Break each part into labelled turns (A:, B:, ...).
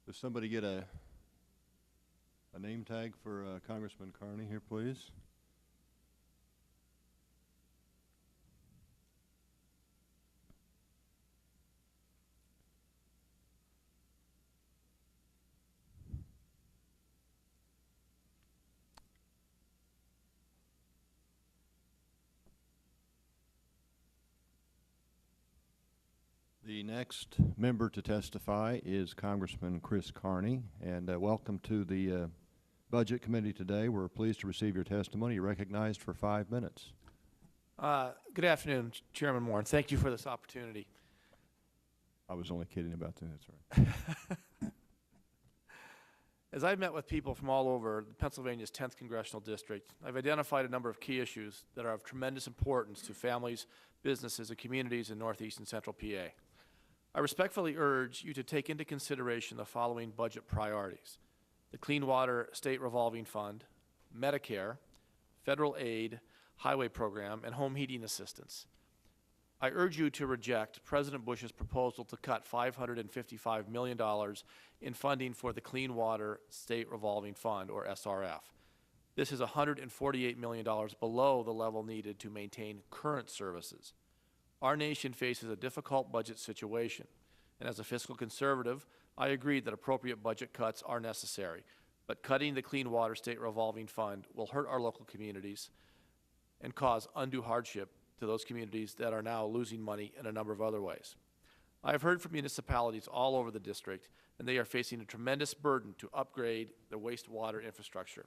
A: Does somebody get a name tag for Congressman Carney here, please? The next member to testify is Congressman Chris Carney, and welcome to the Budget Committee today. We're pleased to receive your testimony. You're recognized for 5 minutes.
B: Good afternoon, Chairman Moore, and thank you for this opportunity.
A: I was only kidding about that. That's right.
B: As I've met with people from all over Pennsylvania's 10th Congressional District, I've identified a number of key issues that are of tremendous importance to families, businesses, and communities in Northeast and Central PA. I respectfully urge you to take into consideration the following budget priorities: the Clean Water State Revolving Fund, Medicare, federal aid, highway program, and home heating assistance. I urge you to reject President Bush's proposal to cut $555 million in funding for the Clean Water State Revolving Fund, or SRF. This is $148 million below the level needed to maintain current services. Our nation faces a difficult budget situation, and as a fiscal conservative, I agree that appropriate budget cuts are necessary, but cutting the Clean Water State Revolving Fund will hurt our local communities and cause undue hardship to those communities that are now losing money in a number of other ways. I have heard from municipalities all over the district, and they are facing a tremendous burden to upgrade their wastewater infrastructure,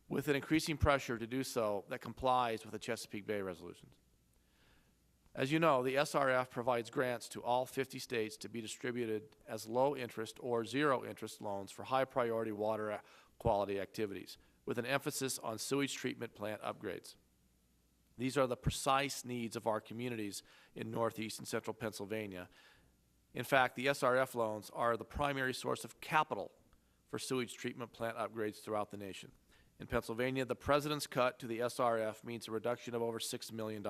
B: with an increasing pressure to do so that complies with the Chesapeake Bay resolutions. As you know, the SRF provides grants to all 50 states to be distributed as low-interest or zero-interest loans for high-priority water quality activities, with an emphasis on sewage treatment plant upgrades. These are the precise needs of our communities in Northeast and Central Pennsylvania. In fact, the SRF loans are the primary source of capital for sewage treatment plant upgrades throughout the nation. In Pennsylvania, the President's cut to the SRF means a reduction of over $6 million.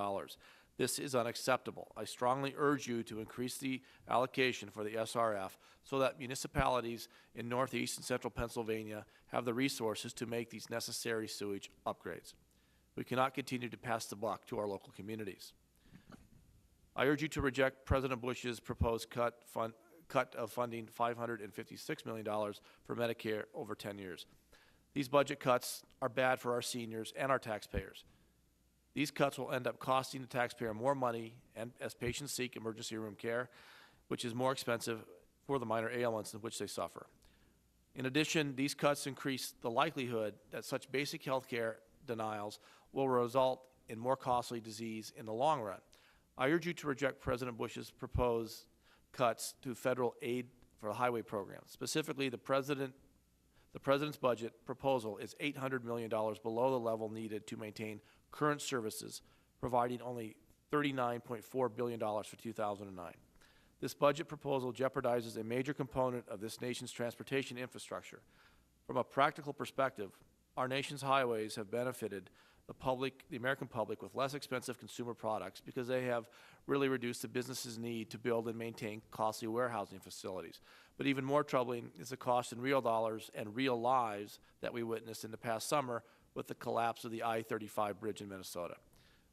B: This is unacceptable. I strongly urge you to increase the allocation for the SRF so that municipalities in Northeast and Central Pennsylvania have the resources to make these necessary sewage upgrades. We cannot continue to pass the buck to our local communities. I urge you to reject President Bush's proposed cut of funding $556 million for Medicare over 10 years. These budget cuts are bad for our seniors and our taxpayers. These cuts will end up costing the taxpayer more money and as patients seek emergency room care, which is more expensive for the minor ailments in which they suffer. In addition, these cuts increase the likelihood that such basic health care denials will result in more costly disease in the long run. I urge you to reject President Bush's proposed cuts to federal aid for the highway program. Specifically, the President's budget proposal is $800 million below the level needed to maintain current services, providing only $39.4 billion for 2009. This budget proposal jeopardizes a major component of this nation's transportation infrastructure. From a practical perspective, our nation's highways have benefited the American public with less expensive consumer products because they have really reduced the business's need to build and maintain costly warehousing facilities. But even more troubling is the cost in real dollars and real lives that we witnessed in the past summer with the collapse of the I-35 bridge in Minnesota.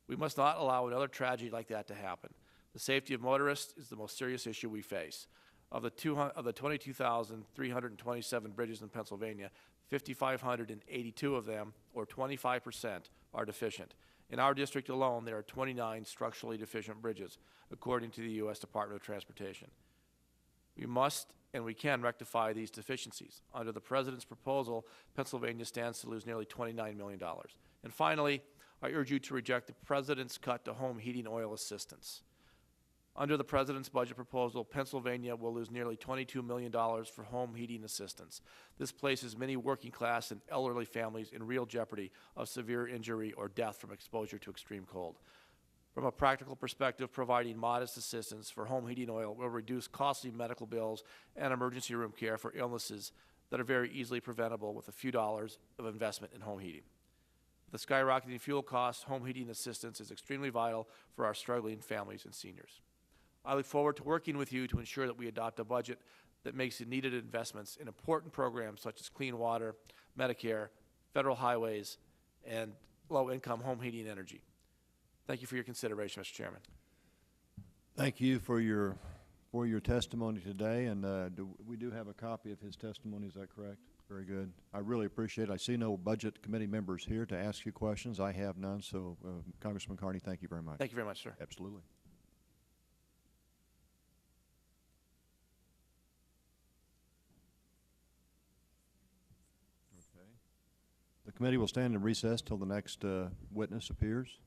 B: We must not allow another tragedy like that to happen. The safety of motorists is the most serious issue we face. Of the 22,327 bridges in Pennsylvania, 5,582 of them, or 25%, are deficient. In our district alone, there are 29 structurally deficient bridges, according to the U.S. Department of Transportation. We must and we can rectify these deficiencies. Under the President's proposal, Pennsylvania stands to lose nearly $29 million. And finally, I urge you to reject the President's cut to home heating oil assistance. Under the President's budget proposal, Pennsylvania will lose nearly $22 million for home heating assistance. This places many working class and elderly families in real jeopardy of severe injury or death from exposure to extreme cold. From a practical perspective, providing modest assistance for home heating oil will reduce costly medical bills and emergency room care for illnesses that are very easily preventable with a few dollars of investment in home heating. With the skyrocketing fuel costs, home heating assistance is extremely vital for our struggling families and seniors. I look forward to working with you to ensure that we adopt a budget that makes the needed investments in important programs such as clean water, Medicare, federal highways, and low-income home heating and energy. Thank you for your consideration, Mr. Chairman.
A: Thank you for your testimony today, and we do have a copy of his testimony. Is that correct? Very good. I really appreciate it. I see no Budget Committee members here to ask you questions. I have none, so Congressman Carney, thank you very much.
B: Thank you very much, sir.
A: Absolutely. Okay. The committee will stand in recess till the next witness appears.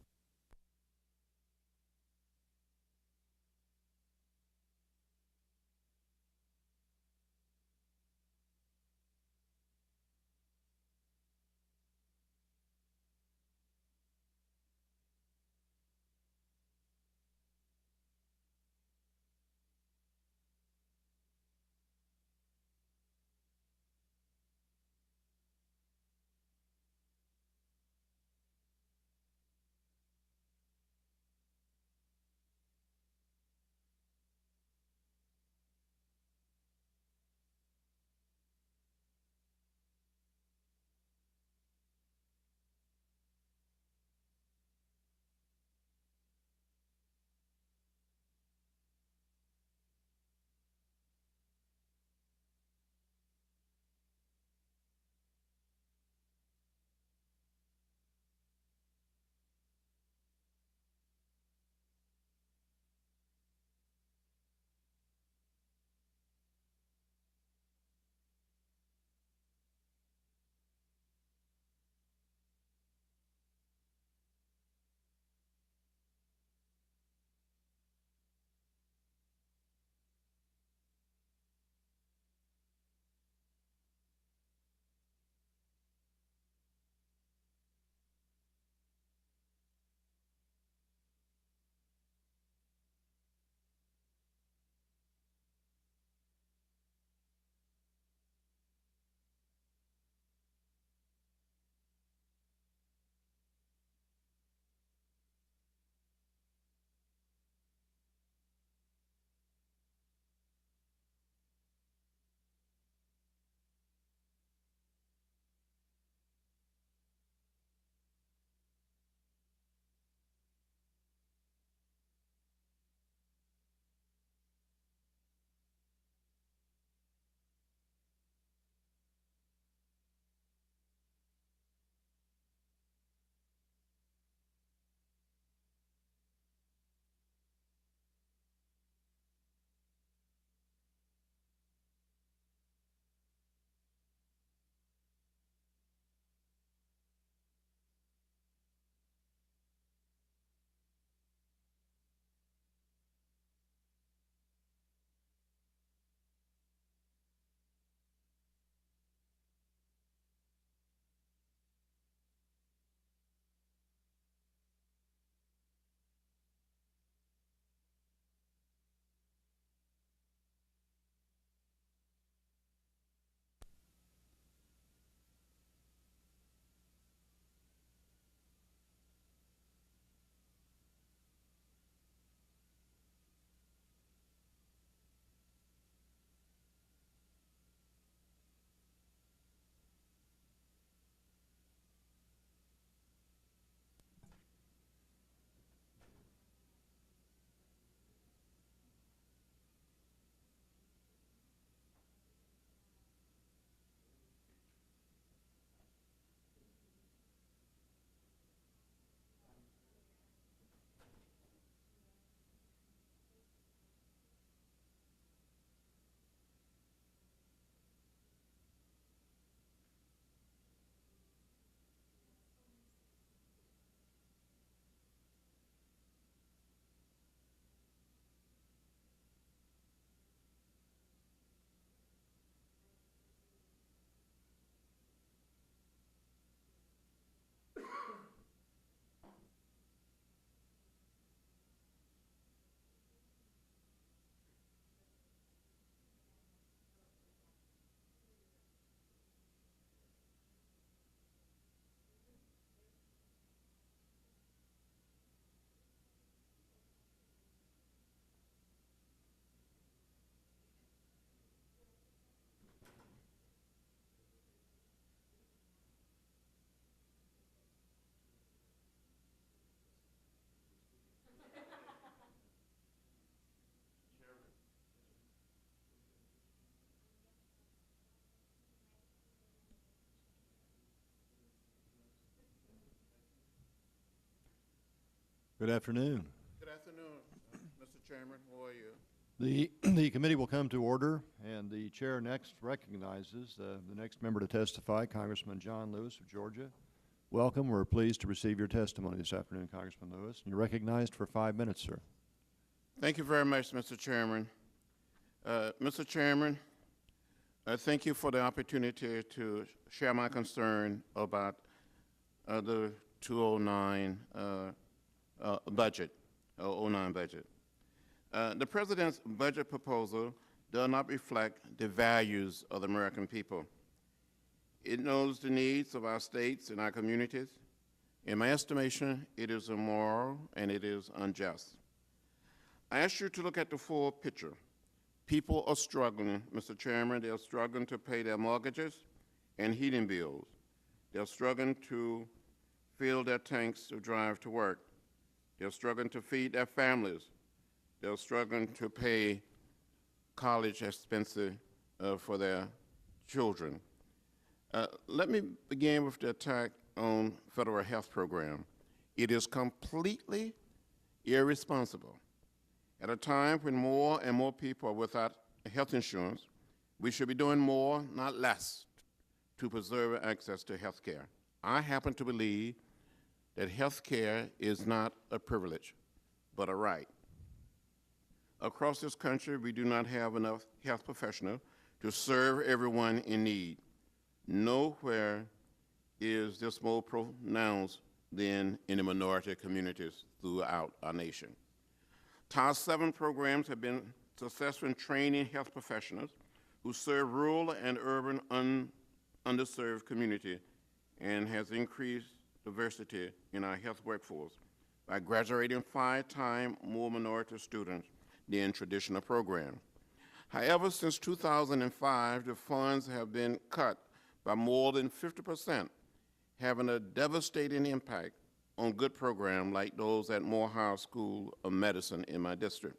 A: Good afternoon.
C: Good afternoon, Mr. Chairman. How are you?
A: The committee will come to order, and the chair next recognizes the next member to testify, Congressman John Lewis of Georgia. Welcome. We're pleased to receive your testimony this afternoon, Congressman Lewis. And you're recognized for 5 minutes, sir.
C: Thank you very much, Mr. Chairman. Mr. Chairman, thank you for the opportunity to share my concern about the 2009 budget, 09 budget. The President's budget proposal does not reflect the values of the American people. It knows the needs of our states and our communities. In my estimation, it is immoral and it is unjust. I ask you to look at the full picture. People are struggling, Mr. Chairman. They're struggling to pay their mortgages and heating bills. They're struggling to fill their tanks to drive to work. They're struggling to feed their families. They're struggling to pay college expenses for their children. Let me begin with the attack on federal health program. It is completely irresponsible. At a time when more and more people are without health insurance, we should be doing more, not less, to preserve access to health care. I happen to believe that health care is not a privilege, but a right. Across this country, we do not have enough health professionals to serve everyone in need. Nowhere is this more pronounced than in the minority communities throughout our nation. Title 7 programs have been successful in training health professionals who serve rural and urban underserved communities and has increased diversity in our health workforce by graduating 5 times more minority students than traditional programs. However, since 2005, the funds have been cut by more than 50%, having a devastating impact on good programs like those at Morehouse School of Medicine in my district.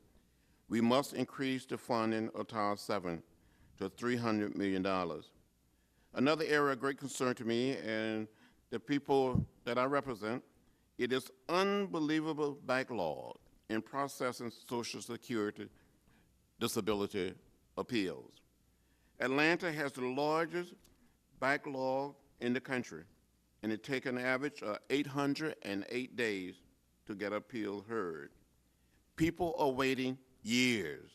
C: We must increase the funding of Title 7 to $300 million. Another area of great concern to me and the people that I represent, it is unbelievable backlog in processing Social Security disability appeals. Atlanta has the largest backlog in the country, and it takes an average of 808 days to get an appeal heard. People are waiting years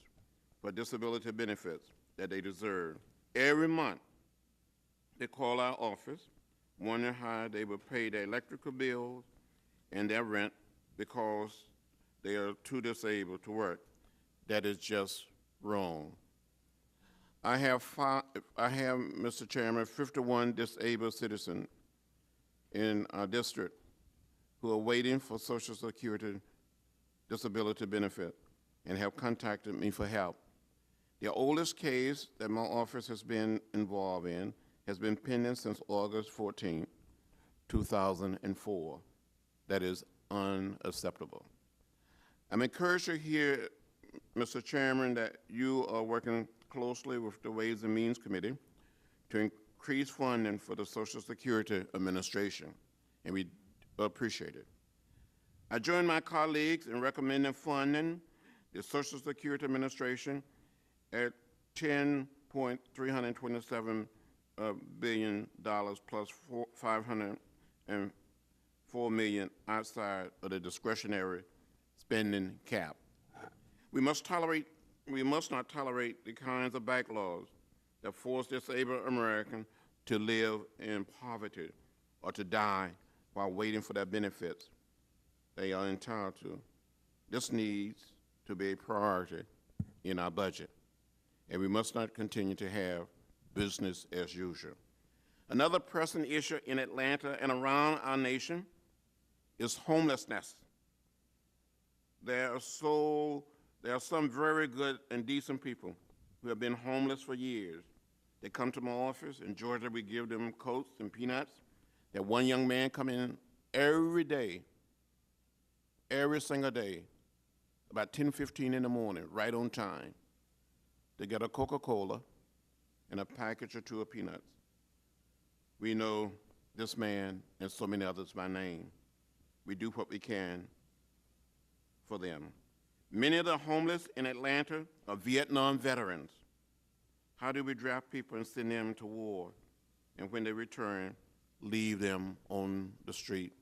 C: for disability benefits that they deserve. Every month, they call our office, wondering how they will pay their electrical bills and their rent because they are too disabled to work. That is just wrong. I have, Mr. Chairman, 51 disabled citizens in our district who are waiting for Social Security disability benefit and have contacted me for help. The oldest case that my office has been involved in has been pending since August 14, 2004. That is unacceptable. I'm encouraged to hear, Mr. Chairman, that you are working closely with the Ways and Means Committee to increase funding for the Social Security Administration, and we appreciate it. I join my colleagues in recommending funding the Social Security Administration at $10.327 billion plus $504 million outside of the discretionary spending cap. We must not tolerate the kinds of backlogs that force disabled Americans to live in poverty or to die while waiting for their benefits they are entitled to. This needs to be a priority in our budget, and we must not continue to have business as usual. Another pressing issue in Atlanta and around our nation is homelessness. There are some very good and decent people who have been homeless for years. They come to my office. In Georgia, we give them coats and peanuts. That one young man come in every day, every single day, about 10:15 in the morning, right on time, to get a Coca-Cola and a package or 2 of peanuts. We know this man and so many others by name. We do what we can for them. Many of the homeless in Atlanta are Vietnam veterans. How do we draft people and send them to war, and when they return, leave them on the street?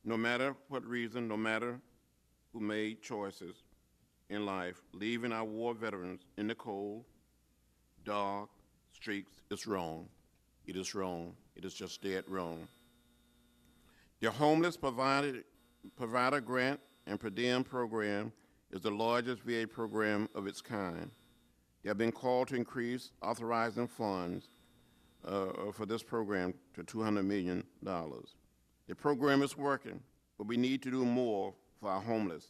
C: No matter what reason, no matter who made choices in life, leaving our war veterans in the cold, dark streets is wrong. It is wrong. It is just dead wrong. The Homeless Provider Grant and Per Diem program is the largest VA program of its kind. They have been called to increase authorizing funds for this program to $200 million. The program is working, but we need to do more for our homeless.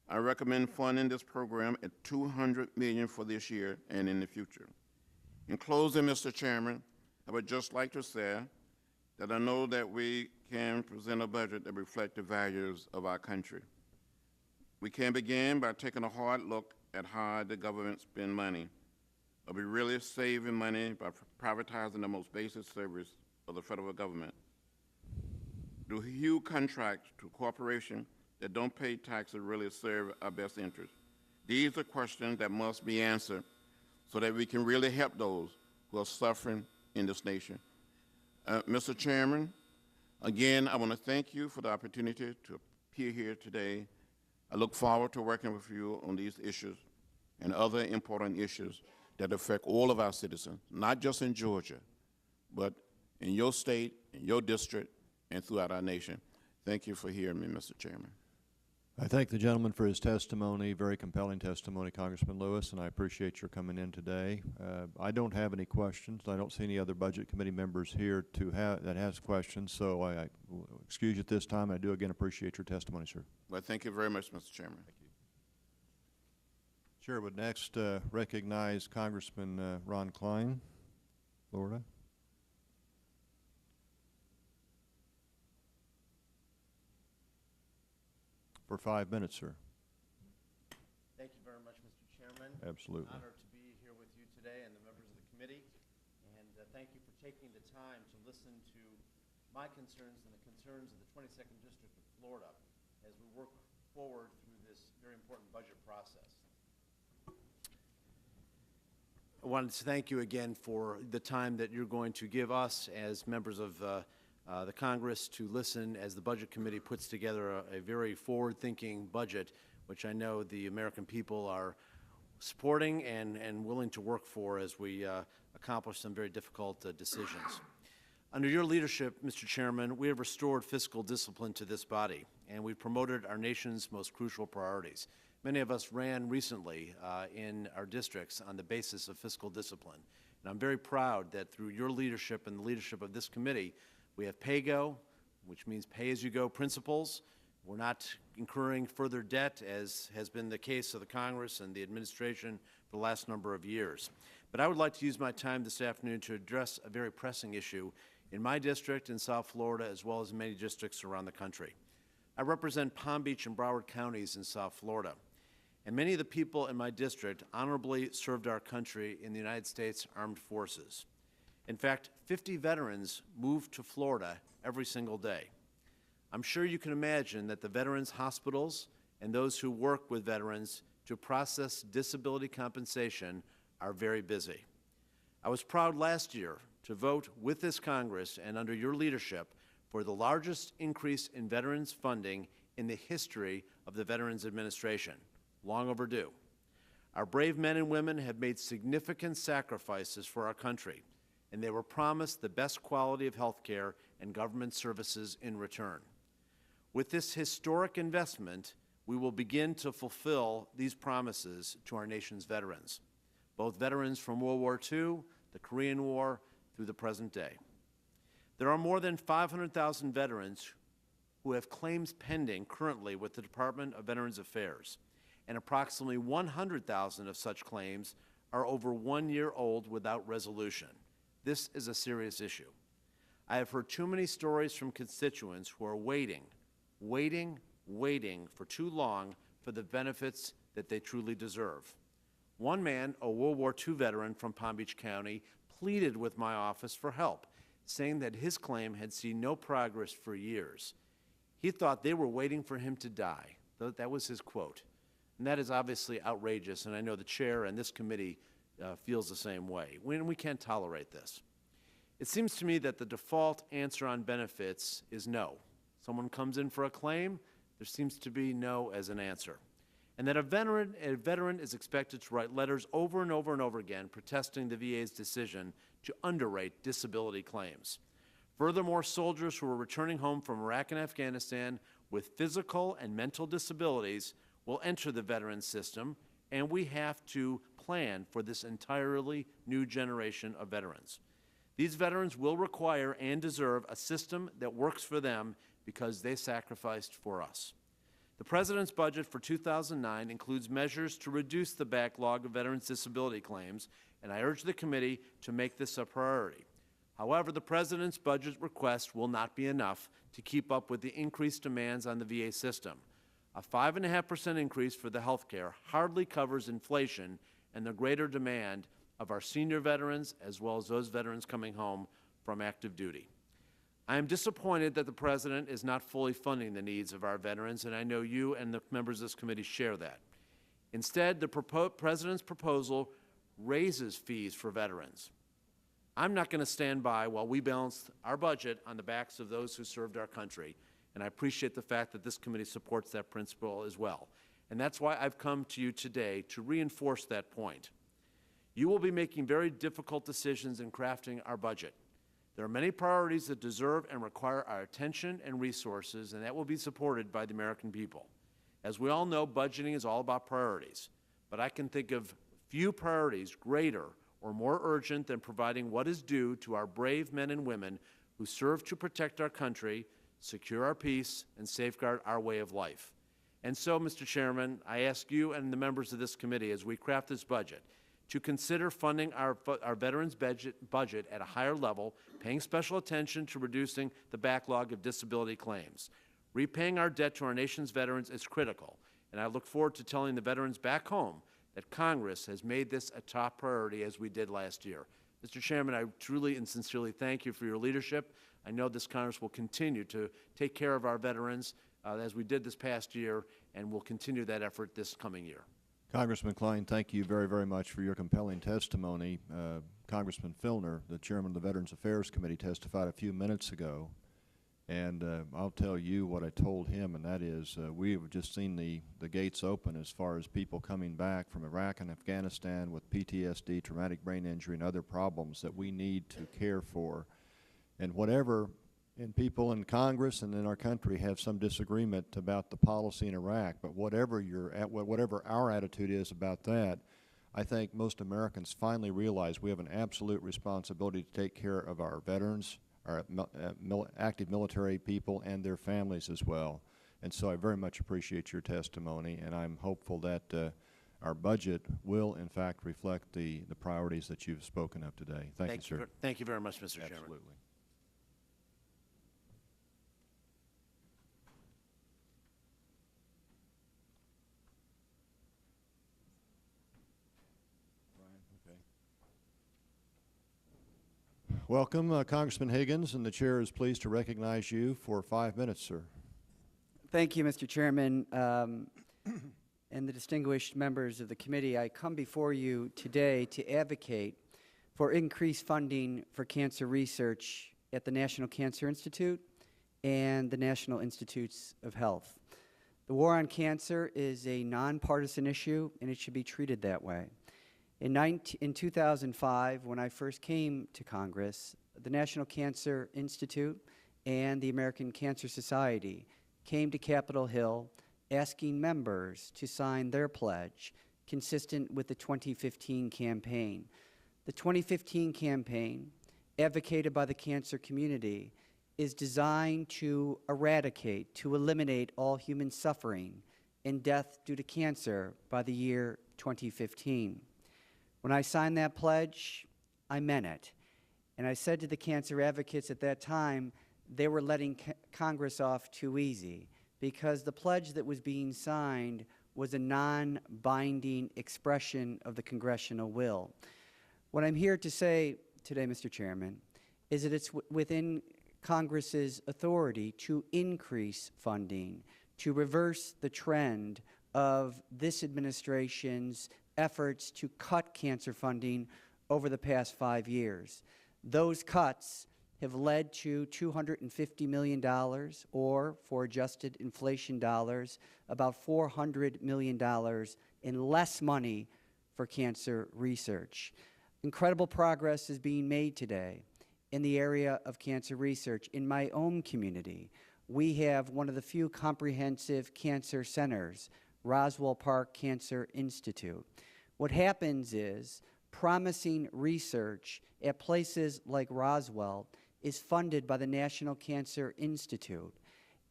C: I recommend funding this program at $200 million for this year and in the future. In closing, Mr. Chairman, I would just like to say that I know that we can present a budget that reflects the values of our country. We can begin by taking a hard look at how the government spends money. Are we really saving money by privatizing the most basic service of the federal government? Do huge contracts to corporations that don't pay taxes really serve our best interests? These are questions that must be answered so that we can really help those who are suffering in this nation. Mr. Chairman, again, I want to thank you for the opportunity to appear here today. I look forward to working with you on these issues and other important issues that affect all of our citizens, not just in Georgia, but in your state, in your district, and throughout our nation. Thank you for hearing me, Mr. Chairman.
A: I thank the gentleman for his testimony, very compelling testimony, Congressman Lewis, and I appreciate your coming in today. I don't have any questions. I don't see any other Budget Committee members here that has questions, so I will excuse you at this time. I do again appreciate your testimony, sir.
C: Well, thank you very much, Mr. Chairman.
A: Thank you. Chair would next recognize Congressman Ron Klein, Florida. For 5 minutes, sir.
D: Thank you very much, Mr. Chairman.
A: Absolutely.
D: Honored to be here with you today and the members of the committee. And thank you for taking the time to listen to my concerns and the concerns of the 22nd District of Florida as we work forward through this very important budget process. I wanted to thank you again for the time that you're going to give us as members of the Congress to listen as the Budget Committee puts together a very forward-thinking budget, which I know the American people are supporting and willing to work for as we accomplish some very difficult decisions. Under your leadership, Mr. Chairman, we have restored fiscal discipline to this body, and we've promoted our nation's most crucial priorities. Many of us ran recently in our districts on the basis of fiscal discipline, and I'm very proud that through your leadership and the leadership of this committee, we have pay-go, which means pay-as-you-go principles. We're not incurring further debt, as has been the case of the Congress and the administration for the last number of years. But I would like to use my time this afternoon to address a very pressing issue in my district in South Florida, as well as in many districts around the country. I represent Palm Beach and Broward counties in South Florida, and many of the people in my district honorably served our country in the United States Armed Forces. In fact, 50 veterans move to Florida every single day. I'm sure you can imagine that the veterans' hospitals and those who work with veterans to process disability compensation are very busy. I was proud last year to vote with this Congress and under your leadership for the largest increase in veterans funding in the history of the Veterans Administration, long overdue. Our brave men and women have made significant sacrifices for our country, and they were promised the best quality of health care and government services in return. With this historic investment, we will begin to fulfill these promises to our nation's veterans, both veterans from World War II, the Korean War, through the present day. There are more than 500,000 veterans who have claims pending currently with the Department of Veterans Affairs, and approximately 100,000 of such claims are over 1 year old without resolution. This is a serious issue. I have heard too many stories from constituents who are waiting for too long for the benefits that they truly deserve. One man, a World War II veteran from Palm Beach County, pleaded with my office for help, saying that his claim had seen no progress for years. He thought they were waiting for him to die. That was his quote. And that is obviously outrageous, and I know the chair and this committee feels the same way. We can't tolerate this. It seems to me that the default answer on benefits is no. Someone comes in for a claim, there seems to be no as an answer. And that a veteran is expected to write letters over and over and over again protesting the VA's decision to underrate disability claims. Furthermore, soldiers who are returning home from Iraq and Afghanistan with physical and mental disabilities will enter the veteran system, and we have to plan for this entirely new generation of veterans. These veterans will require and deserve a system that works for them because they sacrificed for us. The President's budget for 2009 includes measures to reduce the backlog of veterans' disability claims, and I urge the committee to make this a priority. However, the President's budget request will not be enough to keep up with the increased demands on the VA system. A 5.5% increase for the health care hardly covers inflation and the greater demand of our senior veterans as well as those veterans coming home from active duty. I am disappointed that the President is not fully funding the needs of our veterans, and I know you and the members of this committee share that. Instead, the President's proposal raises fees for veterans. I'm not going to stand by while we balance our budget on the backs of those who served our country, and I appreciate the fact that this committee supports that principle as well. And that's why I've come to you today to reinforce that point. You will be making very difficult decisions in crafting our budget. There are many priorities that deserve and require our attention and resources, and that will be supported by the American people. As we all know, budgeting is all about priorities, but I can think of few priorities greater or more urgent than providing what is due to our brave men and women who serve to protect our country, secure our peace, and safeguard our way of life. And so, Mr. Chairman, I ask you and the members of this committee, as we craft this budget, to consider funding our veterans' budget at a higher level, paying special attention to reducing the backlog of disability claims. Repaying our debt to our nation's veterans is critical, and I look forward to telling the veterans back home that Congress has made this a top priority as we did last year. Mr. Chairman, I truly and sincerely thank you for your leadership. I know this Congress will continue to take care of our veterans as we did this past year, and will continue that effort this coming year.
A: Congressman Klein, thank you very, very much for your compelling testimony. Congressman Filner, the chairman of the Veterans Affairs Committee, testified a few minutes ago, and I'll tell you what I told him, and that is we have just seen the gates open as far as people coming back from Iraq and Afghanistan with PTSD, traumatic brain injury, and other problems that we need to care for. And whatever, and people in Congress and in our country have some disagreement about the policy in Iraq, but whatever our attitude is about that, I think most Americans finally realize we have an absolute responsibility to take care of our veterans, our active military people, and their families as well. And so I very much appreciate your testimony, and I'm hopeful that our budget will, in fact, reflect the priorities that you've spoken of today. Thank you, sir.
D: Thank you very much, Mr. Chairman.
A: Absolutely. Welcome, Congressman Higgins, and the chair is pleased to recognize you for 5 minutes, sir.
E: Thank you, Mr. Chairman, and the distinguished members of the committee. I come before you today to advocate for increased funding for cancer research at the National Cancer Institute and the National Institutes of Health. The war on cancer is a nonpartisan issue, and it should be treated that way. In 2005, when I first came to Congress, the National Cancer Institute and the American Cancer Society came to Capitol Hill asking members to sign their pledge consistent with the 2015 campaign. The 2015 campaign, advocated by the cancer community, is designed to eradicate, to eliminate all human suffering and death due to cancer by the year 2015. When I signed that pledge, I meant it. And I said to the cancer advocates at that time, they were letting Congress off too easy because the pledge that was being signed was a non-binding expression of the congressional will. What I'm here to say today, Mr. Chairman, is that it's within Congress's authority to increase funding to reverse the trend of this administration's efforts to cut cancer funding over the past 5 years. Those cuts have led to $250 million, or for adjusted inflation dollars, about $400 million in less money for cancer research. Incredible progress is being made today in the area of cancer research. In my own community, we have one of the few comprehensive cancer centers, Roswell Park Cancer Institute. What happens is promising research at places like Roswell is funded by the National Cancer Institute,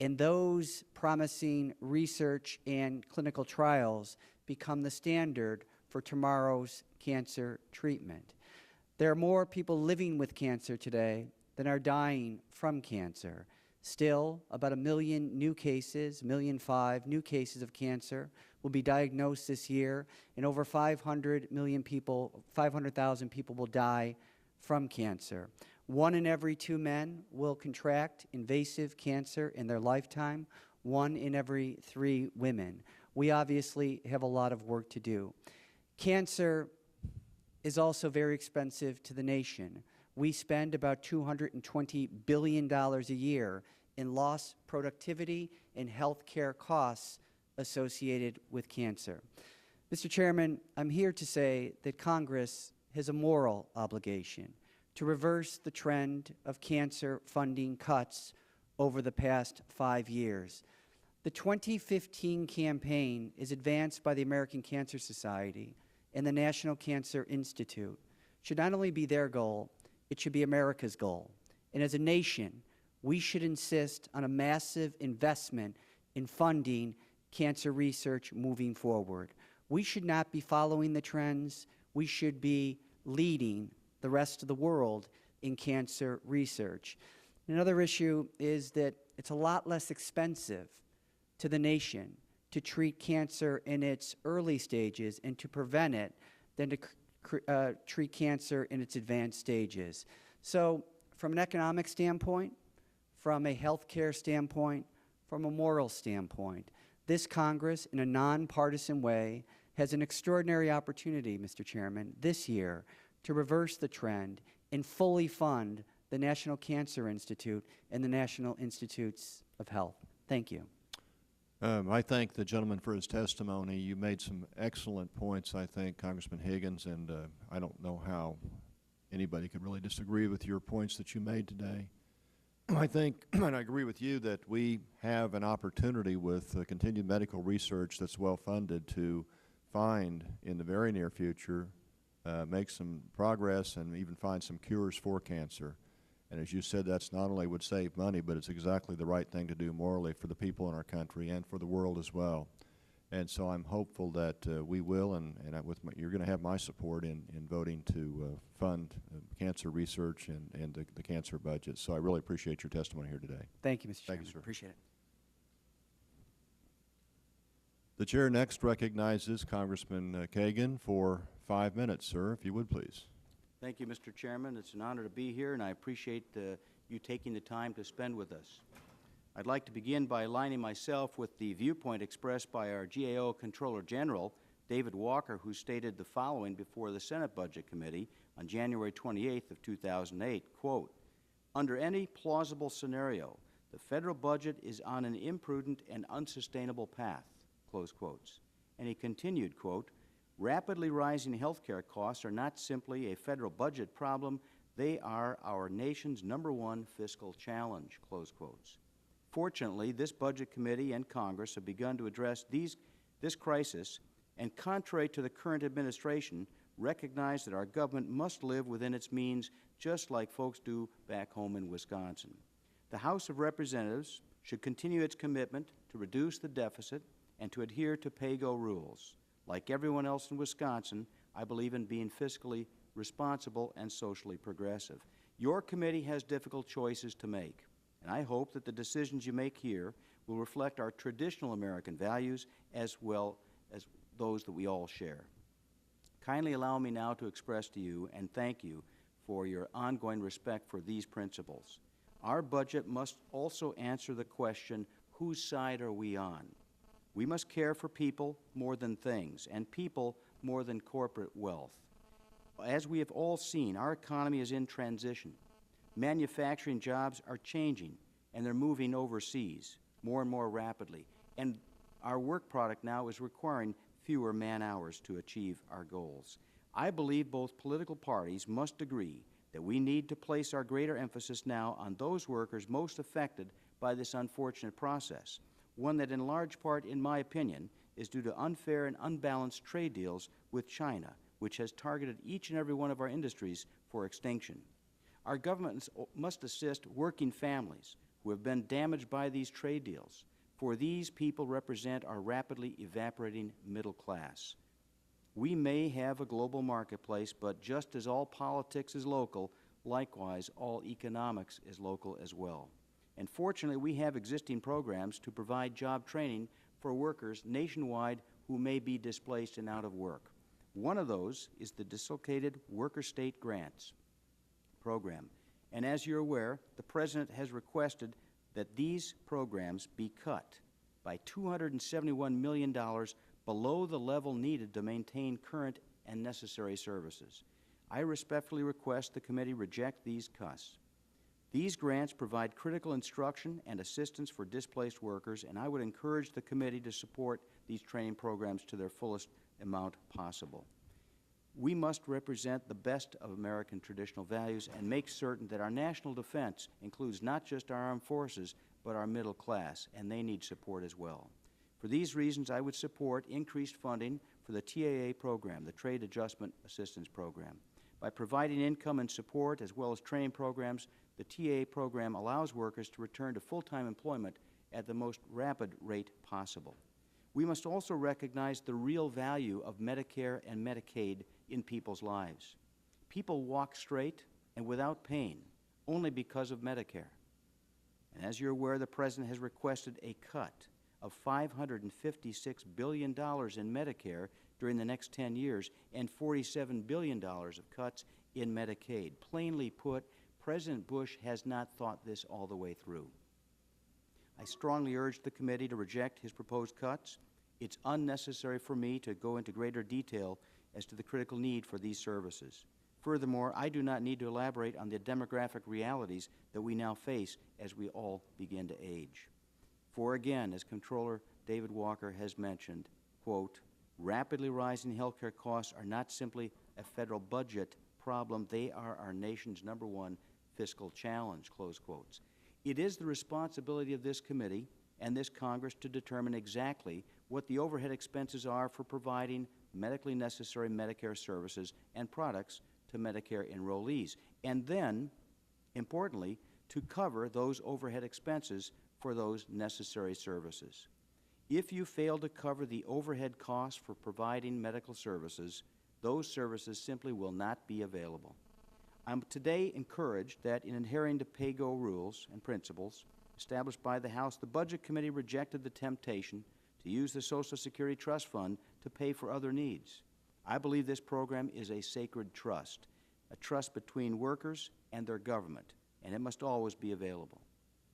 E: and those promising research and clinical trials become the standard for tomorrow's cancer treatment. There are more people living with cancer today than are dying from cancer. Still, about 1 million new cases, 1.5 million new cases of cancer will be diagnosed this year, and over 500,000 people will die from cancer. 1 in every 2 men will contract invasive cancer in their lifetime, 1 in every 3 women. We obviously have a lot of work to do. Cancer is also very expensive to the nation. We spend about $220 billion a year in lost productivity and health care costs associated with cancer. Mr. Chairman, I'm here to say that Congress has a moral obligation to reverse the trend of cancer funding cuts over the past 5 years. The 2015 campaign is advanced by the American Cancer Society and the National Cancer Institute. Should not only be their goal, it should be America's goal. And as a nation, we should insist on a massive investment in funding cancer research moving forward. We should not be following the trends. We should be leading the rest of the world in cancer research. Another issue is that it's a lot less expensive to the nation to treat cancer in its early stages and to prevent it than to treat cancer in its advanced stages. So from an economic standpoint, from a healthcare standpoint, from a moral standpoint, this Congress, in a nonpartisan way, has an extraordinary opportunity, Mr. Chairman, this year to reverse the trend and fully fund the National Cancer Institute and the National Institutes of Health. Thank you.
A: I thank the gentleman for his testimony. You made some excellent points, I think, Congressman Higgins, and I don't know how anybody could really disagree with your points that you made today. I think, and I agree with you, that we have an opportunity with continued medical research that's well funded to find in the very near future, make some progress and even find some cures for cancer. And as you said, that's not only would save money, but it's exactly the right thing to do morally for the people in our country and for the world as well. And so I'm hopeful that we will, and you're going to have my support in voting to fund cancer research and the cancer budget. So I really appreciate your testimony here today.
E: Thank you, Mr. Chairman.
A: Thank you, sir.
E: Appreciate it.
A: The chair next recognizes Congressman Kagan for 5 minutes, sir, if you would please.
F: Thank you, Mr. Chairman. It's an honor to be here, and I appreciate you taking the time to spend with us. I'd like to begin by aligning myself with the viewpoint expressed by our GAO Controller General, David Walker, who stated the following before the Senate Budget Committee on January 28th of 2008, quote, "Under any plausible scenario, the federal budget is on an imprudent and unsustainable path," close quotes. And he continued, quote, "Rapidly rising health care costs are not simply a federal budget problem, they are our nation's #1 fiscal challenge," close quotes. Fortunately, this Budget Committee and Congress have begun to address this crisis, and contrary to the current administration, recognize that our government must live within its means just like folks do back home in Wisconsin. The House of Representatives should continue its commitment to reduce the deficit and to adhere to pay-go rules. Like everyone else in Wisconsin, I believe in being fiscally responsible and socially progressive. Your committee has difficult choices to make, and I hope that the decisions you make here will reflect our traditional American values as well as those that we all share. Kindly allow me now to express to you and thank you for your ongoing respect for these principles. Our budget must also answer the question, whose side are we on? We must care for people more than things, and people more than corporate wealth. As we have all seen, our economy is in transition. Manufacturing jobs are changing, and they're moving overseas more and more rapidly. And our work product now is requiring fewer man-hours to achieve our goals. I believe both political parties must agree that we need to place our greater emphasis now on those workers most affected by this unfortunate process, one that in large part, in my opinion, is due to unfair and unbalanced trade deals with China, which has targeted each and every one of our industries for extinction. Our governments must assist working families who have been damaged by these trade deals, for these people represent our rapidly evaporating middle class. We may have a global marketplace, but just as all politics is local, likewise all economics is local as well. And fortunately, we have existing programs to provide job training for workers nationwide who may be displaced and out of work. One of those is the Dislocated Worker State Grants program. And as you're aware, the President has requested that these programs be cut by $271 million below the level needed to maintain current and necessary services. I respectfully request the committee reject these cuts. These grants provide critical instruction and assistance for displaced workers, and I would encourage the committee to support these training programs to their fullest amount possible. We must represent the best of American traditional values and make certain that our national defense includes not just our armed forces, but our middle class, and they need support as well. For these reasons, I would support increased funding for the TAA program, the Trade Adjustment Assistance Program. By providing income and support as well as training programs, the TAA program allows workers to return to full-time employment at the most rapid rate possible. We must also recognize the real value of Medicare and Medicaid in people's lives. People walk straight and without pain only because of Medicare. And as you're aware, the President has requested a cut of $556 billion in Medicare during the next 10 years and $47 billion of cuts in Medicaid. Plainly put, President Bush has not thought this all the way through. I strongly urge the committee to reject his proposed cuts. It's unnecessary for me to go into greater detail as to the critical need for these services. Furthermore, I do not need to elaborate on the demographic realities that we now face as we all begin to age. For again, as Comptroller David Walker has mentioned, quote, rapidly rising health care costs are not simply a federal budget problem, they are our nation's #1 fiscal challenge, close quotes. It is the responsibility of this committee and this Congress to determine exactly what the overhead expenses are for providing medically necessary Medicare services and products to Medicare enrollees, and then, importantly, to cover those overhead expenses for those necessary services. If you fail to cover the overhead costs for providing medical services, those services simply will not be available. I'm today encouraged that in adhering to pay-go rules and principles established by the House, the Budget Committee rejected the temptation to use the Social Security Trust Fund to pay for other needs. I believe this program is a sacred trust, a trust between workers and their government, and it must always be available.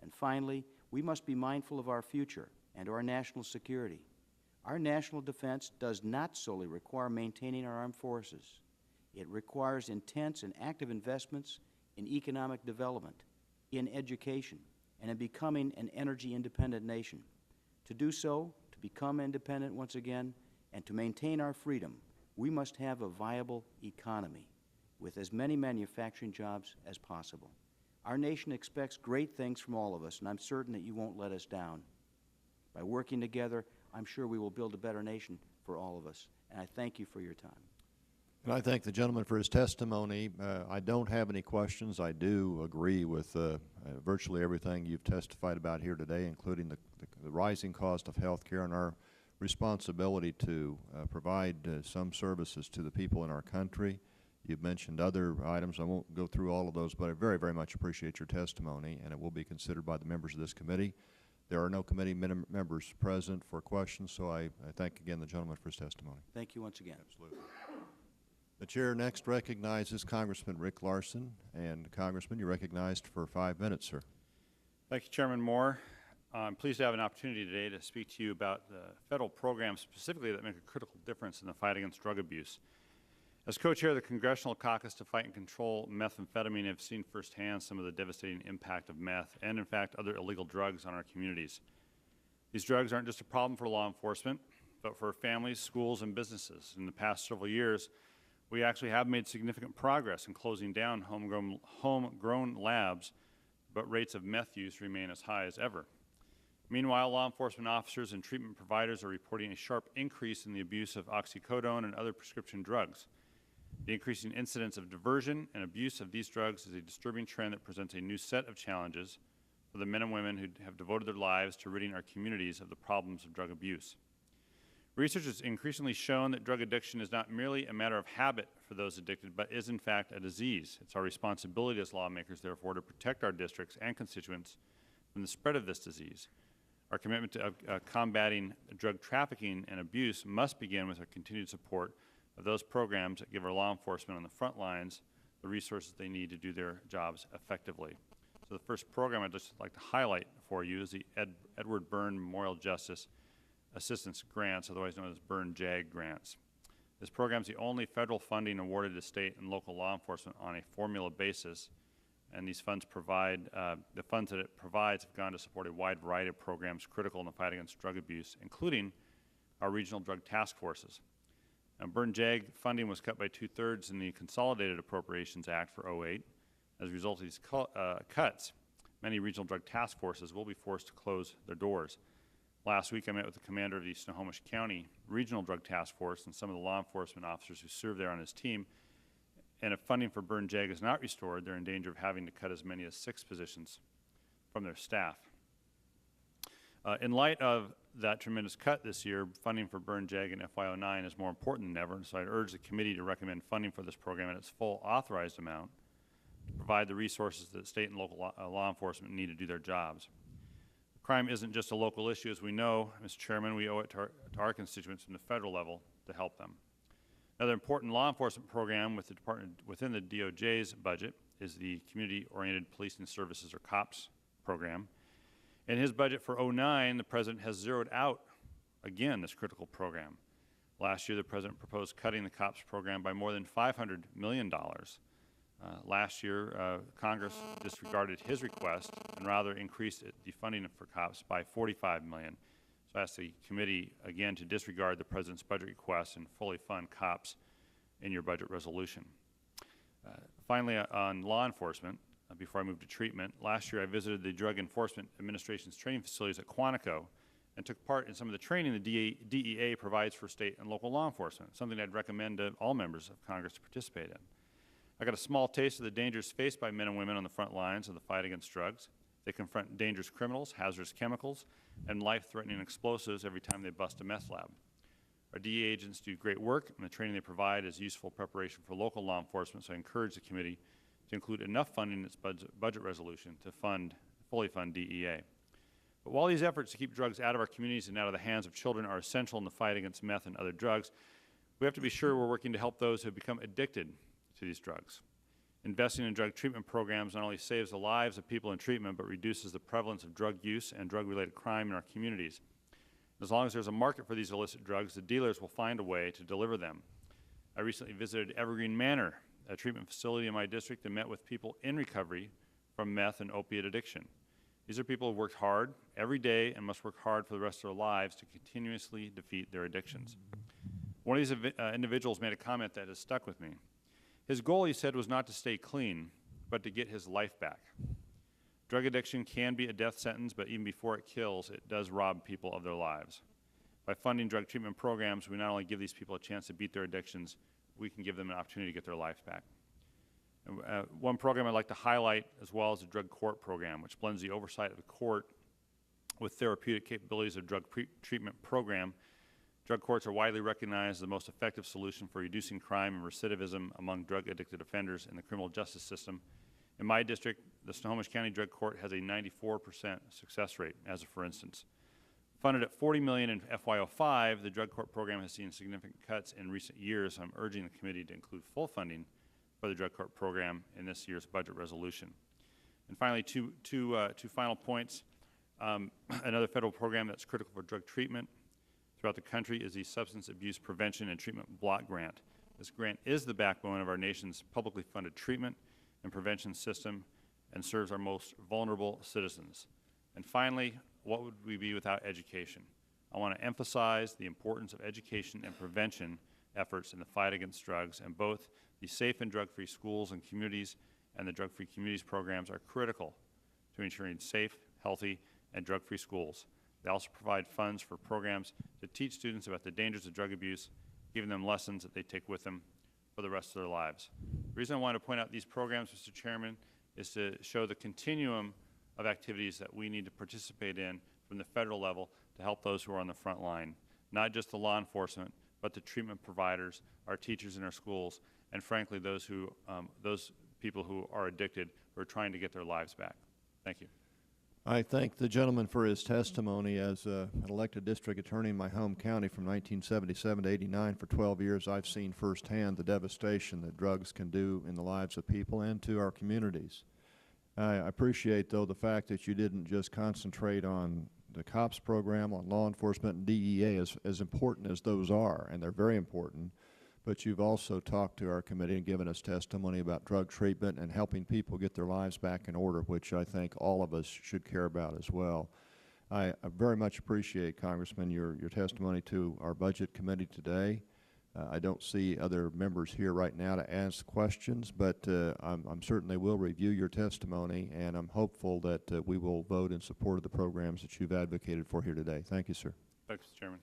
F: And finally, we must be mindful of our future and our national security. Our national defense does not solely require maintaining our armed forces. It requires intense and active investments in economic development, in education, and in becoming an energy-independent nation. To do so, to become independent once again, and to maintain our freedom, we must have a viable economy with as many manufacturing jobs as possible. Our nation expects great things from all of us, and I'm certain that you won't let us down. By working together, I'm sure we will build a better nation for all of us, and I thank you for your time.
A: And I thank the gentleman for his testimony. I don't have any questions. I do agree with virtually everything you've testified about here today, including the rising cost of health care and our responsibility to provide some services to the people in our country. You've mentioned other items. I won't go through all of those, but I very, very much appreciate your testimony, and it will be considered by the members of this committee. There are no committee members present for questions, so I thank again the gentleman for his testimony.
F: Thank you once again.
A: Absolutely. The chair next recognizes Congressman Rick Larson, and Congressman, you're recognized for 5 minutes, sir.
G: Thank you, Chairman Moore. I'm pleased to have an opportunity today to speak to you about the federal programs specifically that make a critical difference in the fight against drug abuse. As co-chair of the Congressional Caucus to Fight and Control Methamphetamine, I've seen firsthand some of the devastating impact of meth and, in fact, other illegal drugs on our communities. These drugs aren't just a problem for law enforcement, but for families, schools, and businesses. In the past several years, we actually have made significant progress in closing down homegrown labs, but rates of meth use remain as high as ever. Meanwhile, law enforcement officers and treatment providers are reporting a sharp increase in the abuse of oxycodone and other prescription drugs. The increasing incidence of diversion and abuse of these drugs is a disturbing trend that presents a new set of challenges for the men and women who have devoted their lives to ridding our communities of the problems of drug abuse. Research has increasingly shown that drug addiction is not merely a matter of habit for those addicted, but is in fact a disease. It's our responsibility as lawmakers, therefore, to protect our districts and constituents from the spread of this disease. Our commitment to combating drug trafficking and abuse must begin with our continued support of those programs that give our law enforcement on the front lines the resources they need to do their jobs effectively. So the first program I'd just like to highlight for you is the Edward Byrne Memorial Justice Assistance Grants, otherwise known as Byrne JAG grants. This program is the only federal funding awarded to state and local law enforcement on a formula basis, and these funds the funds that it provides have gone to support a wide variety of programs critical in the fight against drug abuse, including our regional drug task forces. Now, Byrne JAG funding was cut by 2/3 in the Consolidated Appropriations Act for '08. As a result of these cuts, many regional drug task forces will be forced to close their doors. Last week, I met with the commander of the Snohomish County Regional Drug Task Force and some of the law enforcement officers who serve there on his team. And if funding for Byrne JAG is not restored, they're in danger of having to cut as many as 6 positions from their staff. In light of that tremendous cut this year, funding for Byrne JAG and FY09 is more important than ever, so I'd urge the committee to recommend funding for this program at its full authorized amount to provide the resources that state and local law enforcement need to do their jobs. Crime isn't just a local issue, as we know, Mr. Chairman. We owe it to our constituents from the federal level to help them. Another important law enforcement program within the DOJ's budget is the Community-Oriented Policing Services, or COPS, program. In his budget for '09, the President has zeroed out, again, this critical program. Last year, the President proposed cutting the COPS program by more than $500 million. Last year, Congress disregarded his request and rather increased the funding for COPS by $45 million. So I ask the committee, again, to disregard the President's budget request and fully fund COPS in your budget resolution. Finally, on law enforcement, before I move to treatment, last year I visited the Drug Enforcement Administration's training facilities at Quantico and took part in some of the training the DEA provides for state and local law enforcement, something I'd recommend to all members of Congress to participate in. I got a small taste of the dangers faced by men and women on the front lines of the fight against drugs. They confront dangerous criminals, hazardous chemicals, and life-threatening explosives every time they bust a meth lab. Our DEA agents do great work, and the training they provide is useful preparation for local law enforcement, so I encourage the committee to include enough funding in its budget resolution to fully fund DEA. But while these efforts to keep drugs out of our communities and out of the hands of children are essential in the fight against meth and other drugs, we have to be sure we're working to help those who have become addicted to these drugs. Investing in drug treatment programs not only saves the lives of people in treatment, but reduces the prevalence of drug use and drug-related crime in our communities. As long as there's a market for these illicit drugs, the dealers will find a way to deliver them. I recently visited Evergreen Manor, a treatment facility in my district, and met with people in recovery from meth and opiate addiction. These are people who worked hard every day and must work hard for the rest of their lives to continuously defeat their addictions. One of these individuals made a comment that has stuck with me. His goal, he said, was not to stay clean, but to get his life back. Drug addiction can be a death sentence, but even before it kills, it does rob people of their lives. By funding drug treatment programs, we not only give these people a chance to beat their addictions, we can give them an opportunity to get their lives back. One program I'd like to highlight as well is the drug court program, which blends the oversight of the court with therapeutic capabilities of drug treatment program. Drug courts are widely recognized as the most effective solution for reducing crime and recidivism among drug-addicted offenders in the criminal justice system. In my district, the Snohomish County Drug Court has a 94% success rate, as for instance. Funded at $40 million in FY05, the drug court program has seen significant cuts in recent years, so I'm urging the committee to include full funding for the drug court program in this year's budget resolution. And finally, two final points. Another federal program that's critical for drug treatment throughout the country is the Substance Abuse Prevention and Treatment Block Grant. This grant is the backbone of our nation's publicly funded treatment and prevention system and serves our most vulnerable citizens. And finally, what would we be without education? I want to emphasize the importance of education and prevention efforts in the fight against drugs, and both the Safe and Drug-Free Schools and Communities and the Drug-Free Communities programs are critical to ensuring safe, healthy, and drug-free schools. They also provide funds for programs to teach students about the dangers of drug abuse, giving them lessons that they take with them for the rest of their lives. The reason I want to point out these programs, Mr. Chairman, is to show the continuum of activities that we need to participate in from the federal level to help those who are on the front line, not just the law enforcement, but the treatment providers, our teachers in our schools, and frankly, those people who are addicted, who are trying to get their lives back. Thank you.
A: I thank the gentleman for his testimony. As an elected district attorney in my home county from 1977 to 89 for 12 years, I've seen firsthand the devastation that drugs can do in the lives of people and to our communities. I appreciate, though, the fact that you didn't just concentrate on the COPS program, on law enforcement and DEA, as important as those are, and they're very important, but you've also talked to our committee and given us testimony about drug treatment and helping people get their lives back in order, which I think all of us should care about as well. I very much appreciate, Congressman, your testimony to our Budget Committee today. I don't see other members here right now to ask questions, but I'm certainly will review your testimony, and I'm hopeful that we will vote in support of the programs that you've advocated for here today. Thank you, sir.
G: Thanks, Mr. Chairman.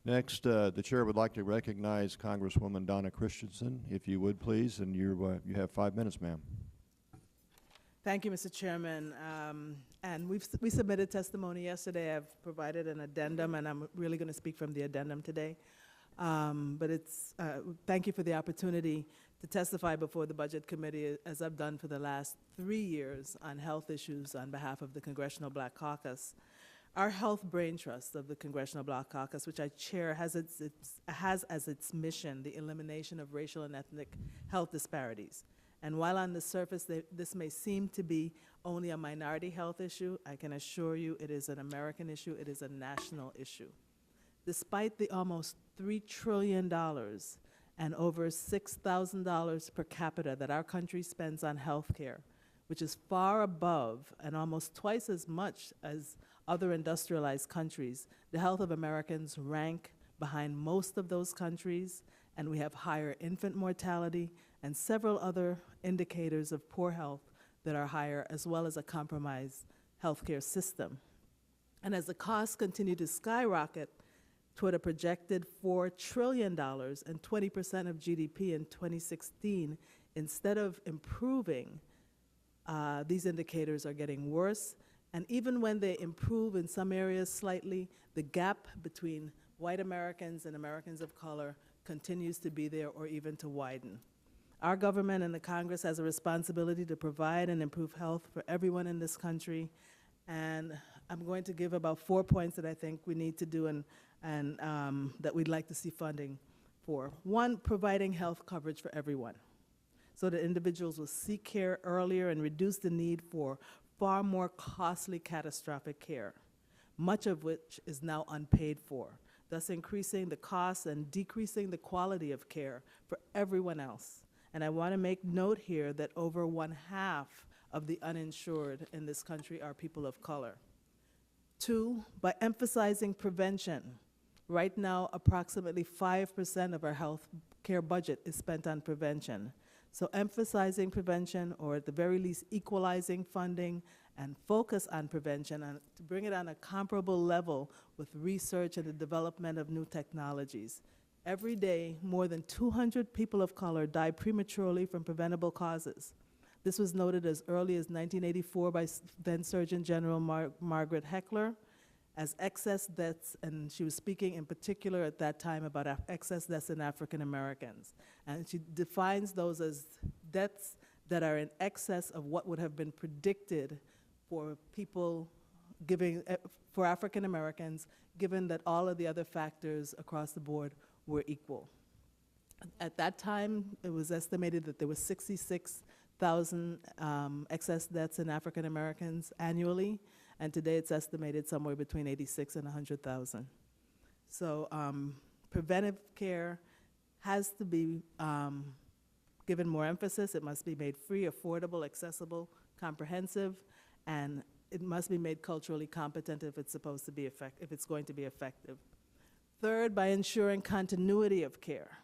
A: Next, the chair would like to recognize Congresswoman Donna Christensen, if you would please, and you have 5 minutes, ma'am.
H: Thank you, Mr. Chairman. And we submitted testimony yesterday. I've provided an addendum, and I'm really going to speak from the addendum today. But thank you for the opportunity to testify before the Budget Committee, as I've done for the last 3 years, on health issues on behalf of the Congressional Black Caucus. Our Health Brain Trust of the Congressional Black Caucus, which I chair, has as its mission the elimination of racial and ethnic health disparities. And while on the surface this may seem to be only a minority health issue, I can assure you it is an American issue, it is a national issue. Despite the almost $3 trillion and over $6,000 per capita that our country spends on health care, which is far above and almost twice as much as other industrialized countries, the health of Americans rank behind most of those countries, and we have higher infant mortality and several other indicators of poor health that are higher, as well as a compromised healthcare system. And as the costs continue to skyrocket toward a projected $4 trillion and 20% of GDP in 2016, instead of improving, these indicators are getting worse. And even when they improve in some areas slightly, the gap between white Americans and Americans of color continues to be there or even to widen. Our government and the Congress has a responsibility to provide and improve health for everyone in this country. And I'm going to give about 4 points that I think we need to do and that we'd like to see funding for. One, providing health coverage for everyone, so that individuals will seek care earlier and reduce the need for far more costly catastrophic care, much of which is now unpaid for, thus increasing the costs and decreasing the quality of care for everyone else. And I want to make note here that over 1/2 of the uninsured in this country are people of color. Two, by emphasizing prevention. Right now, approximately 5% of our health care budget is spent on prevention. So emphasizing prevention, or at the very least equalizing funding and focus on prevention, and to bring it on a comparable level with research and the development of new technologies. Every day, more than 200 people of color die prematurely from preventable causes. This was noted as early as 1984 by then Surgeon General Margaret Heckler as excess deaths, and she was speaking in particular at that time about excess deaths in African Americans. And she defines those as deaths that are in excess of what would have been predicted for people for African Americans, given that all of the other factors across the board were equal. At that time, it was estimated that there was 66,000 excess deaths in African Americans annually, and today it's estimated somewhere between 86 and 100,000. So preventive care has to be given more emphasis. It must be made free, affordable, accessible, comprehensive, and it must be made culturally competent if it's supposed to be if it's going to be effective. Third, by ensuring continuity of care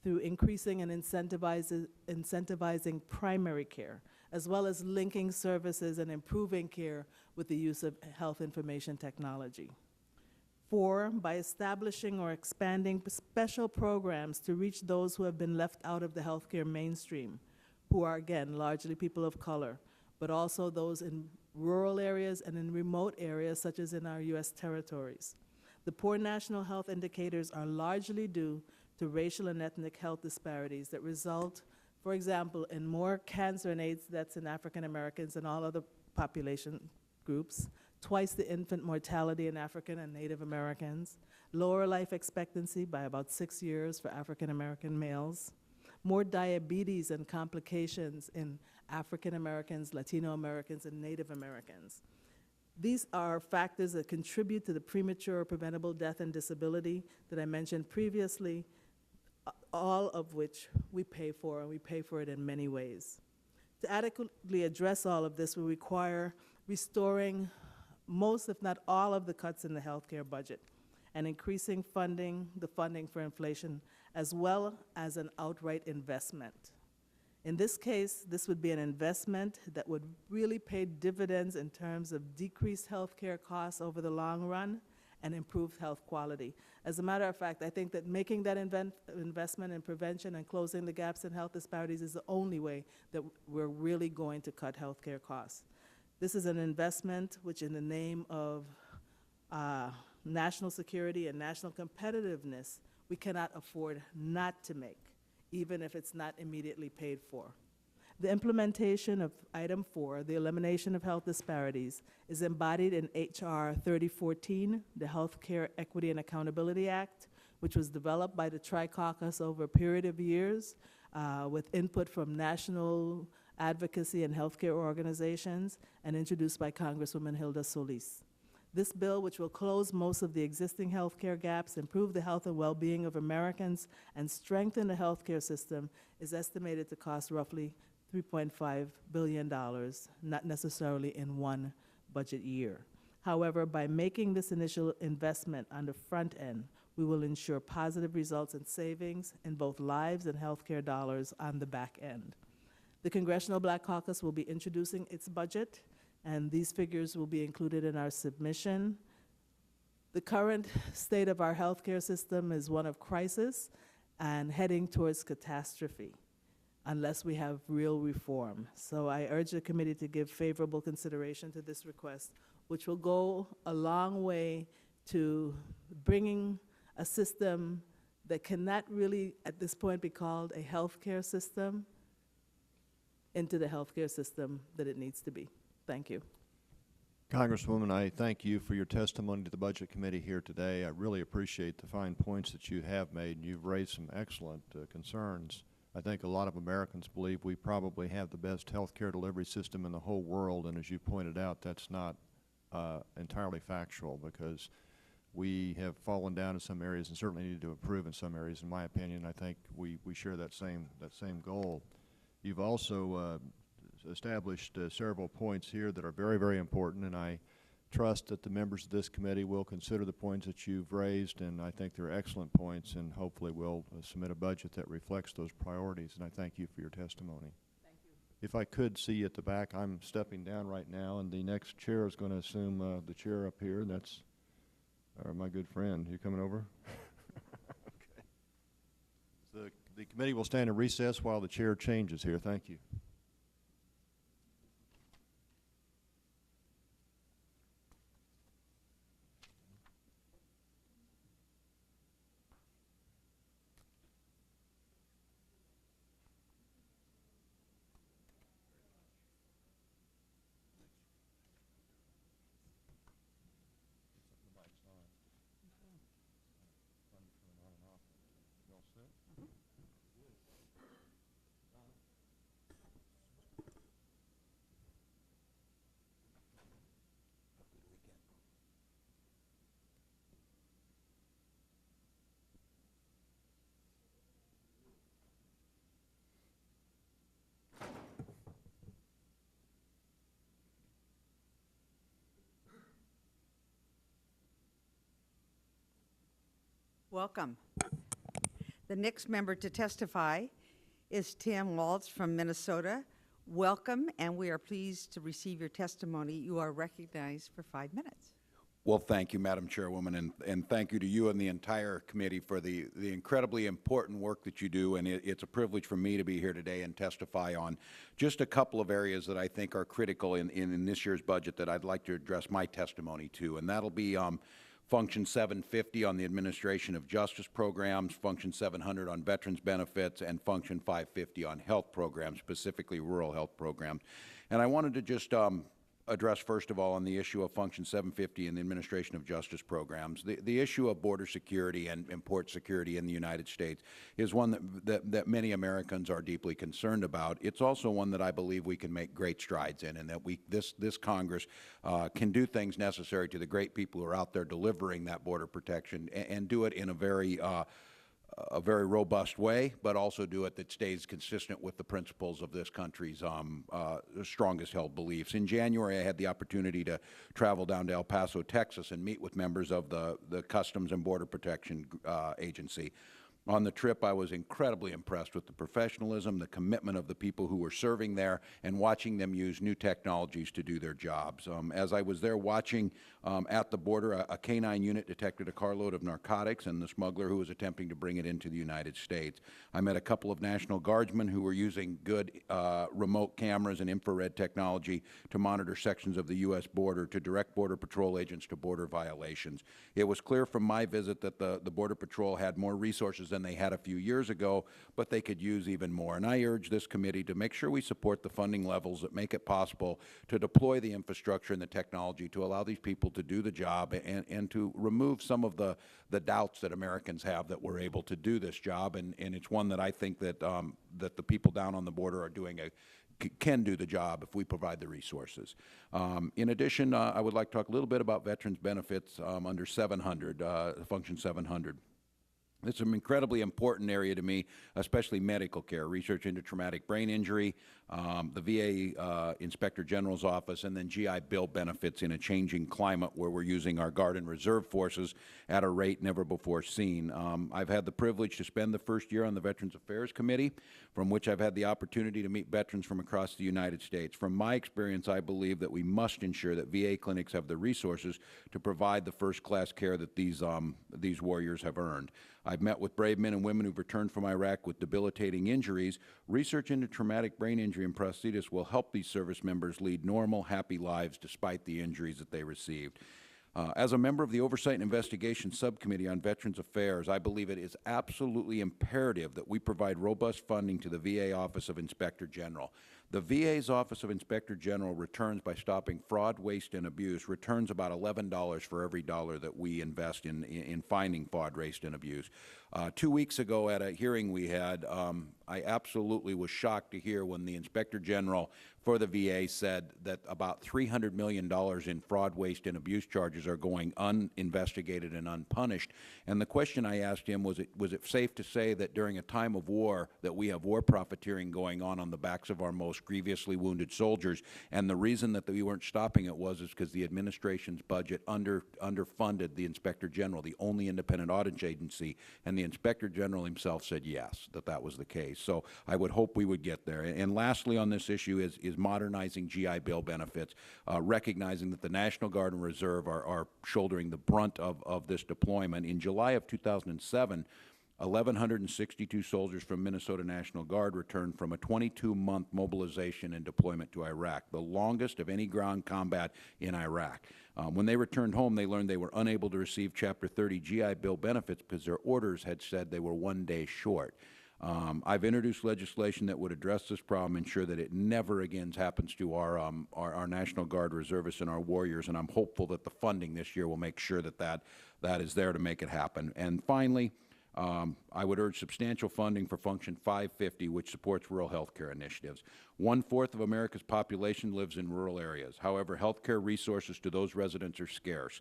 H: through increasing and incentivizing primary care, as well as linking services and improving care with the use of health information technology. 4, by establishing or expanding special programs to reach those who have been left out of the healthcare mainstream, who are, again, largely people of color, but also those in rural areas and in remote areas, such as in our U.S. territories. The poor national health indicators are largely due to racial and ethnic health disparities that result, for example, in more cancer and AIDS deaths in African Americans and all other population groups, twice the infant mortality in African and Native Americans, lower life expectancy by about 6 years for African American males, more diabetes and complications in African Americans, Latino Americans, and Native Americans. These are factors that contribute to the premature or preventable death and disability that I mentioned previously, all of which we pay for, and we pay for it in many ways. To adequately address all of this will require restoring most, if not all, of the cuts in the healthcare budget and increasing the funding for inflation, as well as an outright investment. In this case, this would be an investment that would really pay dividends in terms of decreased healthcare costs over the long run and improved health quality. As a matter of fact, I think that making that investment in prevention and closing the gaps in health disparities is the only way that we're really going to cut healthcare costs. This is an investment which, in the name of national security and national competitiveness, we cannot afford not to make, even if it's not immediately paid for. The implementation of item 4, the elimination of health disparities, is embodied in H.R. 3014, the Healthcare Equity and Accountability Act, which was developed by the Tri-Caucus over a period of years with input from national advocacy and healthcare organizations, and introduced by Congresswoman Hilda Solis. This bill, which will close most of the existing healthcare gaps, improve the health and well-being of Americans, and strengthen the healthcare system, is estimated to cost roughly $3.5 billion, not necessarily in one budget year. However, by making this initial investment on the front end, we will ensure positive results and savings in both lives and healthcare dollars on the back end. The Congressional Black Caucus will be introducing its budget, and these figures will be included in our submission. The current state of our healthcare system is one of crisis and heading towards catastrophe unless we have real reform. So I urge the committee to give favorable consideration to this request, which will go a long way to bringing a system that cannot really at this point be called a healthcare system into the healthcare system that it needs to be. Thank you.
A: Congresswoman, I thank you for your testimony to the Budget Committee here today. I really appreciate the fine points that you have made. You've raised some excellent concerns. I think a lot of Americans believe we probably have the best health care delivery system in the whole world, and as you pointed out, that's not entirely factual, because we have fallen down in some areas and certainly need to improve in some areas. In my opinion, I think we share that same goal. You've also established several points here that are very, very important, and I trust that the members of this committee will consider the points that you've raised, and I think they're excellent points, and hopefully we'll submit a budget that reflects those priorities, and I thank you for your testimony.
H: Thank you.
A: If I could see you at the back, I'm stepping down right now, and the next chair is going to assume the chair up here, and that's my good friend. You coming over? Okay. The committee will stand in recess while the chair changes here. Thank you.
I: Welcome. The next member to testify is Tim Waltz from Minnesota. Welcome, and we are pleased to receive your testimony. You are recognized for 5 minutes.
J: Well, thank you, Madam Chairwoman, and thank you to you and the entire committee for the incredibly important work that you do, and it's a privilege for me to be here today and testify on just a couple of areas that I think are critical in this year's budget that I'd like to address my testimony to, and that'll be Function 750 on the administration of justice programs, Function 700 on veterans benefits, and Function 550 on health programs, specifically rural health programs. And I wanted to just address, first of all, on the issue of Function 750 and the administration of justice programs. The issue of border security and port security in the United States is one that many Americans are deeply concerned about. It's also one that I believe we can make great strides in, and that this Congress can do things necessary to the great people who are out there delivering that border protection and do it in a very robust way, but also do it that stays consistent with the principles of this country's strongest held beliefs. In January, I had the opportunity to travel down to El Paso, Texas, and meet with members of the Customs and Border Protection Agency. On the trip, I was incredibly impressed with the professionalism, the commitment of the people who were serving there, and watching them use new technologies to do their jobs. As I was there watching at the border, a K-9 unit detected a carload of narcotics and the smuggler who was attempting to bring it into the United States. I met a couple of National Guardsmen who were using good remote cameras and infrared technology to monitor sections of the U.S. border, to direct Border Patrol agents to border violations. It was clear from my visit that the Border Patrol had more resources than they had a few years ago, but they could use even more. And I urge this committee to make sure we support the funding levels that make it possible to deploy the infrastructure and the technology to allow these people to do the job and to remove some of the doubts that Americans have that we're able to do this job. And it's one that I think that the people down on the border are doing can do the job if we provide the resources. In addition, I would like to talk a little bit about veterans benefits under 700, Function 700. It's an incredibly important area to me, especially medical care, research into traumatic brain injury, the VA Inspector General's office, and then GI Bill benefits in a changing climate where we're using our Guard and Reserve forces at a rate never before seen. I've had the privilege to spend the first year on the Veterans Affairs Committee, from which I've had the opportunity to meet veterans from across the United States. From my experience, I believe that we must ensure that VA clinics have the resources to provide the first-class care that these warriors have earned. I've met with brave men and women who've returned from Iraq with debilitating injuries. Research into traumatic brain injury and prosthesis will help these service members lead normal, happy lives despite the injuries that they received. As a member of the Oversight and Investigation Subcommittee on Veterans Affairs, I believe it is absolutely imperative that we provide robust funding to the VA Office of Inspector General. The VA's Office of Inspector General returns, by stopping fraud, waste, and abuse, returns about $11 for every dollar that we invest in finding fraud, waste, and abuse. 2 weeks ago at a hearing we had, I absolutely was shocked to hear when the Inspector General for the VA said that about $300 million in fraud, waste, and abuse charges are going uninvestigated and unpunished. And the question I asked him was it safe to say that during a time of war that we have war profiteering going on the backs of our most grievously wounded soldiers, and the reason that we weren't stopping it was because the administration's budget underfunded the Inspector General, the only independent audit agency, and the Inspector General himself said yes, that was the case. So I would hope we would get there. And lastly on this issue is modernizing GI Bill benefits, recognizing that the National Guard and Reserve are shouldering the brunt of this deployment. In July of 2007, 1,162 soldiers from Minnesota National Guard returned from a 22-month mobilization and deployment to Iraq, the longest of any ground combat in Iraq. When they returned home, they learned they were unable to receive Chapter 30 GI Bill benefits because their orders had said they were 1 day short. I've introduced legislation that would address this problem, ensure that it never again happens to our National Guard reservists and our warriors, and I'm hopeful that the funding this year will make sure that is there to make it happen. And finally, I would urge substantial funding for Function 550, which supports rural health care initiatives. 1/4 of America's population lives in rural areas. However, healthcare resources to those residents are scarce.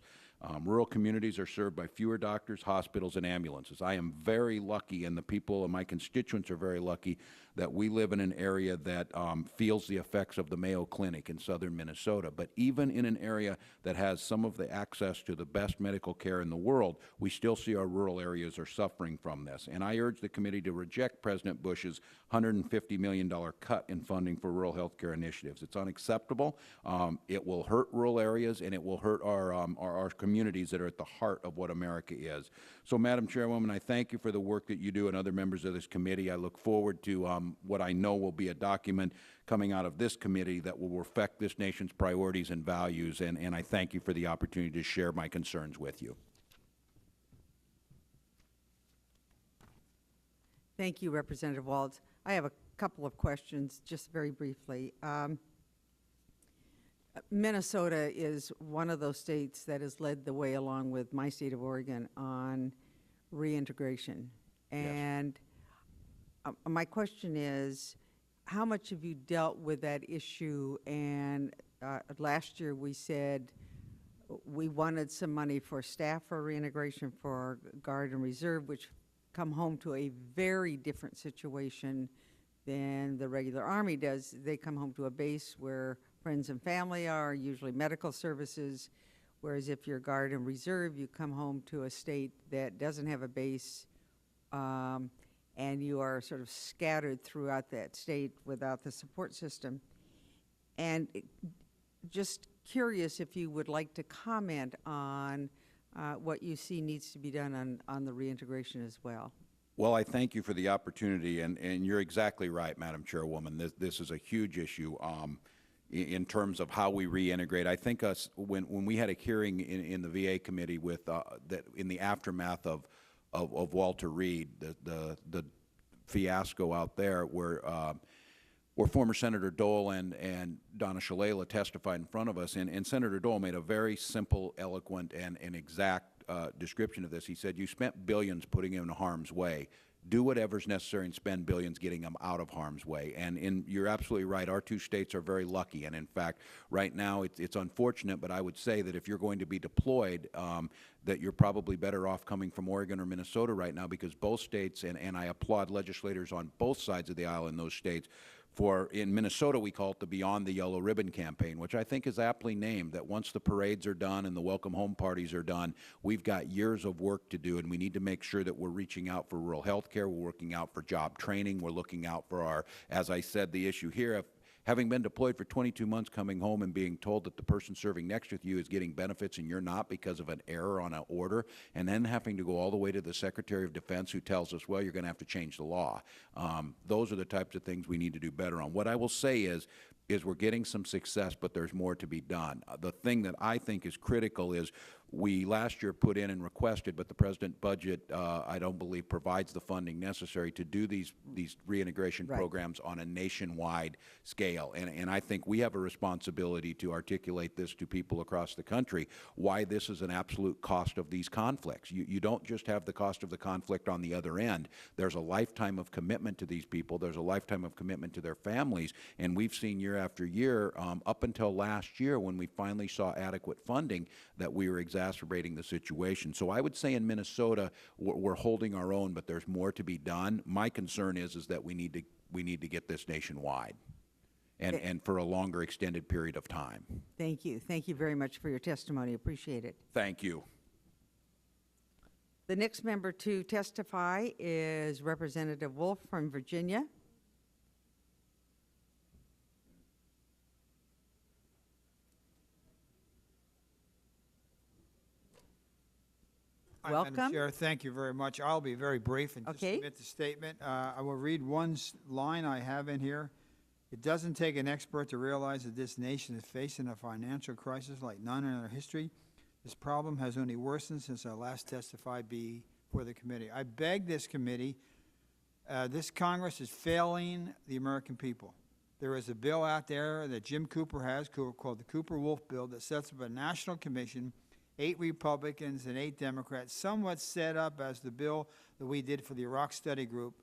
J: Rural communities are served by fewer doctors, hospitals, and ambulances. I am very lucky, and the people and my constituents are very lucky, that we live in an area that feels the effects of the Mayo Clinic in southern Minnesota. But even in an area that has some of the access to the best medical care in the world, we still see our rural areas are suffering from this. And I urge the committee to reject President Bush's $150 million cut in funding for rural health care initiatives. It's unacceptable. It will hurt rural areas, and it will hurt our communities that are at the heart of what America is. So, Madam Chairwoman, I thank you for the work that you do and other members of this committee. I look forward to what I know will be a document coming out of this committee that will reflect this nation's priorities and values, and I thank you for the opportunity to share my concerns with you.
I: Thank you, Representative Waltz. I have a couple of questions, just very briefly. Minnesota is one of those states that has led the way, along with my state of Oregon, on reintegration. And my question is, how much have you dealt with that issue? And last year we said we wanted some money for staff for reintegration for Guard and Reserve, which come home to a very different situation than the regular Army does. They come home to a base where friends and family are, usually medical services, whereas if you're Guard and Reserve, you come home to a state that doesn't have a base, and you are sort of scattered throughout that state without the support system. And just curious if you would like to comment on what you see needs to be done on the reintegration as well.
J: Well, I thank you for the opportunity, and you're exactly right, Madam Chairwoman. This is a huge issue in terms of how we reintegrate. I think when we had a hearing in the VA committee with that in the aftermath of Walter Reed, the fiasco out there, where former Senator Dole and Donna Shalala testified in front of us, and Senator Dole made a very simple, eloquent, and exact description of this. He said, "You spent billions putting him in harm's way. Do whatever's necessary and spend billions getting them out of harm's way." And you're absolutely right. Our two states are very lucky. And in fact, right now it's unfortunate, but I would say that if you're going to be deployed, that you're probably better off coming from Oregon or Minnesota right now, because both states, and I applaud legislators on both sides of the aisle in those states. In Minnesota, we call it the Beyond the Yellow Ribbon campaign, which I think is aptly named, that once the parades are done and the welcome home parties are done, we've got years of work to do, and we need to make sure that we're reaching out for rural health care, we're working out for job training, we're looking out for our, as I said, the issue here of having been deployed for 22 months, coming home and being told that the person serving next with you is getting benefits and you're not because of an error on an order, and then having to go all the way to the Secretary of Defense who tells us, well, you're going to have to change the law. Those are the types of things we need to do better on. What I will say is we're getting some success, but there's more to be done. The thing that I think is critical is we last year put in and requested, but the President budget, I don't believe, provides the funding necessary to do these reintegration programs on a nationwide scale. And I think we have a responsibility to articulate this to people across the country, why this is an absolute cost of these conflicts. You don't just have the cost of the conflict on the other end. There's a lifetime of commitment to these people. There's a lifetime of commitment to their families. And we've seen year after year, up until last year when we finally saw adequate funding, that we were exacerbating the situation. So I would say in Minnesota, we're holding our own, but there's more to be done. My concern is that we need to get this nationwide, and for a longer extended period of time.
I: Thank you. Thank you very much for your testimony. Appreciate it.
J: Thank you.
I: The next member to testify is Representative Wolf from Virginia. Welcome.
K: Madam Chair, thank you very much. I'll be very brief and just submit the statement. I will read one line I have in here. It doesn't take an expert to realize that this nation is facing a financial crisis like none in our history. This problem has only worsened since I last testified before the committee. I beg this committee, this Congress is failing the American people. There is a bill out there that Jim Cooper has called the Cooper-Wolf Bill that sets up a national commission, 8 Republicans and 8 Democrats, somewhat set up as the bill that we did for the Iraq Study Group,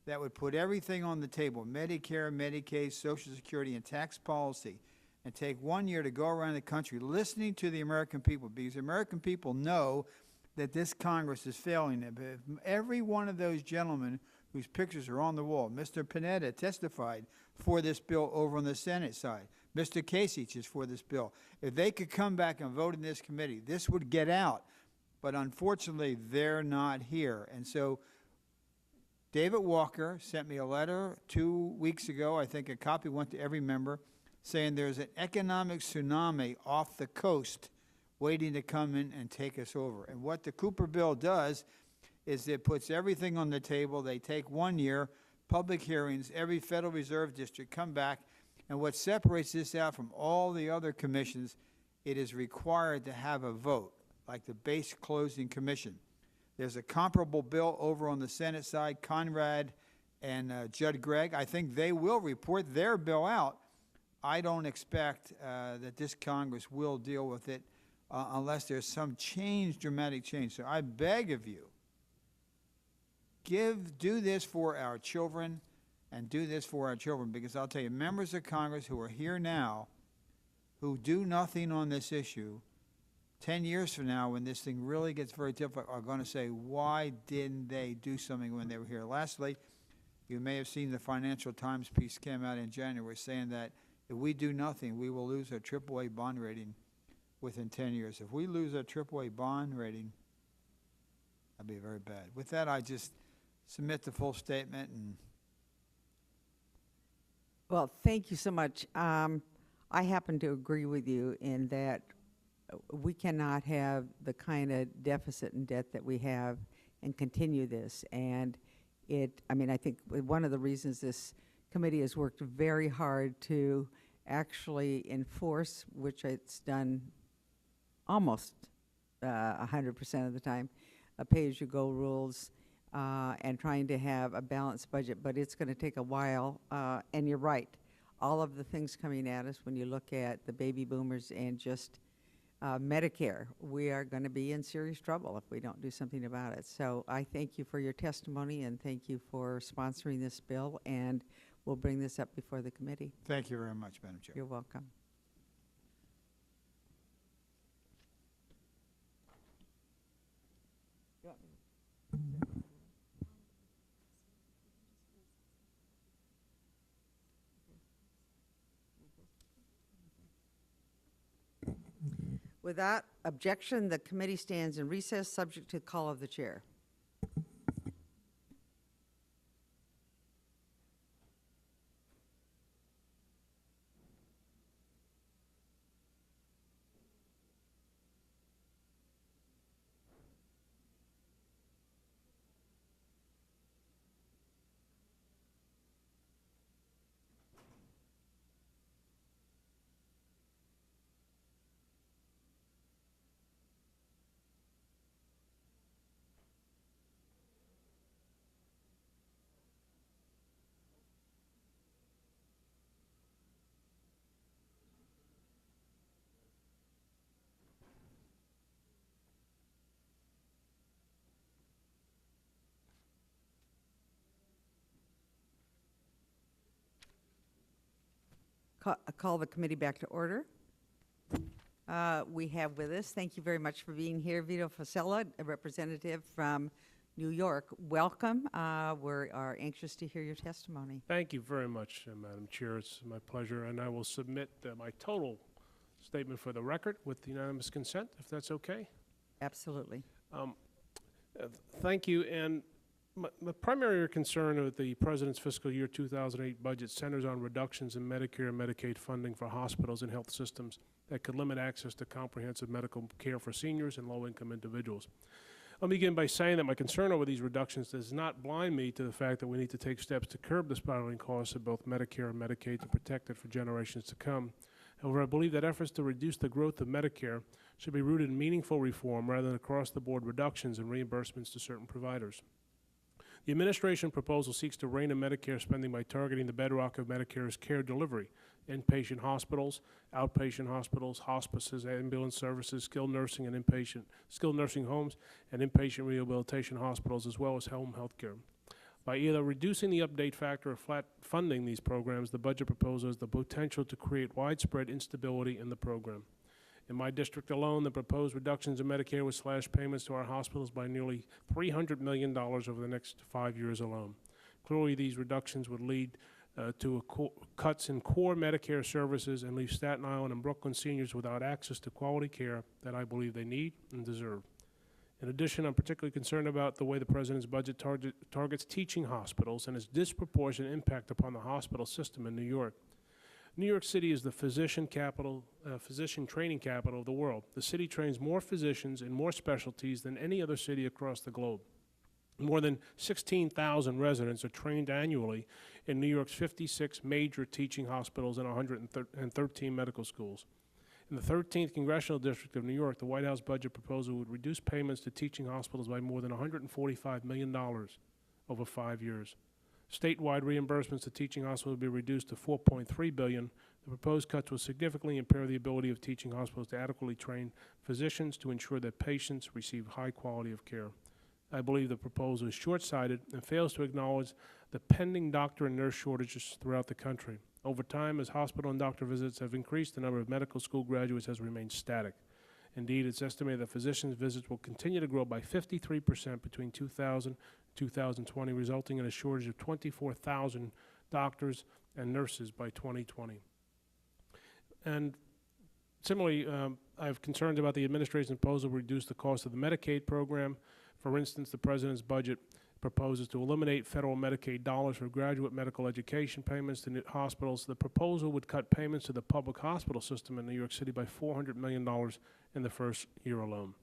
K: that would put everything on the table, Medicare, Medicaid, Social Security, and tax policy, and take 1 year to go around the country listening to the American people, because the American people know that this Congress is failing them. But if every one of those gentlemen whose pictures are on the wall, Mr. Panetta testified for this bill over on the Senate side, Mr. Kasich is for this bill. If they could come back and vote in this committee, this would get out. But unfortunately, they're not here. And so David Walker sent me a letter 2 weeks ago. I think a copy went to every member, saying there's an economic tsunami off the coast waiting to come in and take us over. And what the Cooper bill does is it puts everything on the table. They take 1 year, public hearings, every Federal Reserve district come back, and what separates this out from all the other commissions, it is required to have a vote, like the base closing commission. There's a comparable bill over on the Senate side, Conrad and Judd Gregg. I think they will report their bill out. I don't expect that this Congress will deal with it unless there's some change, dramatic change. So I beg of you, do this for our children, and do this for our children, because I'll tell you, members of Congress who are here now who do nothing on this issue, 10 years from now, when this thing really gets very difficult, are going to say, why didn't they do something when they were here? Lastly, you may have seen the Financial Times piece came out in January saying that if we do nothing, we will lose our AAA bond rating within 10 years. If we lose our AAA bond rating, that'd be very bad. With that, I just submit the full statement. And
I: Well, thank you so much. I happen to agree with you in that we cannot have the kind of deficit and debt that we have and continue this. And I think one of the reasons this committee has worked very hard to actually enforce, which it's done almost 100% of the time, pay-as-you-go rules, and trying to have a balanced budget, but it's going to take a while. And you're right, all of the things coming at us, when you look at the baby boomers and just Medicare, we are going to be in serious trouble if we don't do something about it. So I thank you for your testimony, and thank you for sponsoring this bill, and we'll bring this up before the committee.
K: thank you very much, Madam Chair.
I: You're welcome. Without objection, the committee stands in recess, subject to the call of the chair. Call the committee back to order. We have with us, thank you very much for being here, Vito Fasella, a representative from New York. Welcome. We are anxious to hear your testimony.
L: Thank you very much, Madam Chair. It's my pleasure, and I will submit my total statement for the record with unanimous consent, if that's okay.
I: Absolutely.
L: Thank you. And the primary concern of the President's fiscal year 2008 budget centers on reductions in Medicare and Medicaid funding for hospitals and health systems that could limit access to comprehensive medical care for seniors and low-income individuals. I'll begin by saying that my concern over these reductions does not blind me to the fact that we need to take steps to curb the spiraling costs of both Medicare and Medicaid to protect it for generations to come. However, I believe that efforts to reduce the growth of Medicare should be rooted in meaningful reform rather than across-the-board reductions in reimbursements to certain providers. The administration proposal seeks to rein in Medicare spending by targeting the bedrock of Medicare's care delivery: inpatient hospitals, outpatient hospitals, hospices, ambulance services, skilled nursing homes, and inpatient rehabilitation hospitals, as well as home health care. By either reducing the update factor or flat funding these programs, the budget proposal has the potential to create widespread instability in the program. In my district alone, the proposed reductions in Medicare would slash payments to our hospitals by nearly $300 million over the next 5 years alone. Clearly, these reductions would lead to cuts in core Medicare services and leave Staten Island and Brooklyn seniors without access to quality care that I believe they need and deserve. In addition, I'm particularly concerned about the way the President's budget targets teaching hospitals and its disproportionate impact upon the hospital system in New York. New York City is the physician training capital of the world. The city trains more physicians in more specialties than any other city across the globe. More than 16,000 residents are trained annually in New York's 56 major teaching hospitals and 113 medical schools. In the 13th Congressional District of New York, the White House budget proposal would reduce payments to teaching hospitals by more than $145 million over 5 years. Statewide reimbursements to teaching hospitals would be reduced to $4.3 billion. The proposed cuts will significantly impair the ability of teaching hospitals to adequately train physicians to ensure that patients receive high quality of care. I believe the proposal is short-sighted and fails to acknowledge the pending doctor and nurse shortages throughout the country. Over time, as hospital and doctor visits have increased, the number of medical school graduates has remained static. Indeed, it's estimated that physicians' visits will continue to grow by 53% between 2000 and 2020, resulting in a shortage of 24,000 doctors and nurses by 2020. And similarly, I have concerns about the administration's proposal to reduce the cost of the Medicaid program. For instance, the President's budget proposes to eliminate federal Medicaid dollars for graduate medical education payments to hospitals. The proposal would cut payments to the public hospital system in New York City by $400 million in the first year alone.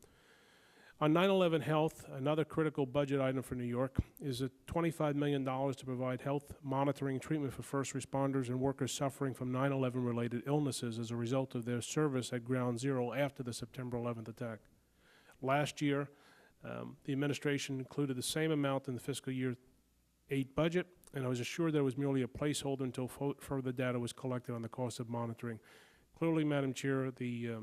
L: On 9/11 health, another critical budget item for New York is $25 million to provide health monitoring and treatment for first responders and workers suffering from 9/11 related illnesses as a result of their service at Ground Zero after the September 11th attack. Last year, the administration included the same amount in the fiscal year 8 budget, and I was assured that it was merely a placeholder until further data was collected on the cost of monitoring. Clearly, Madam Chair, the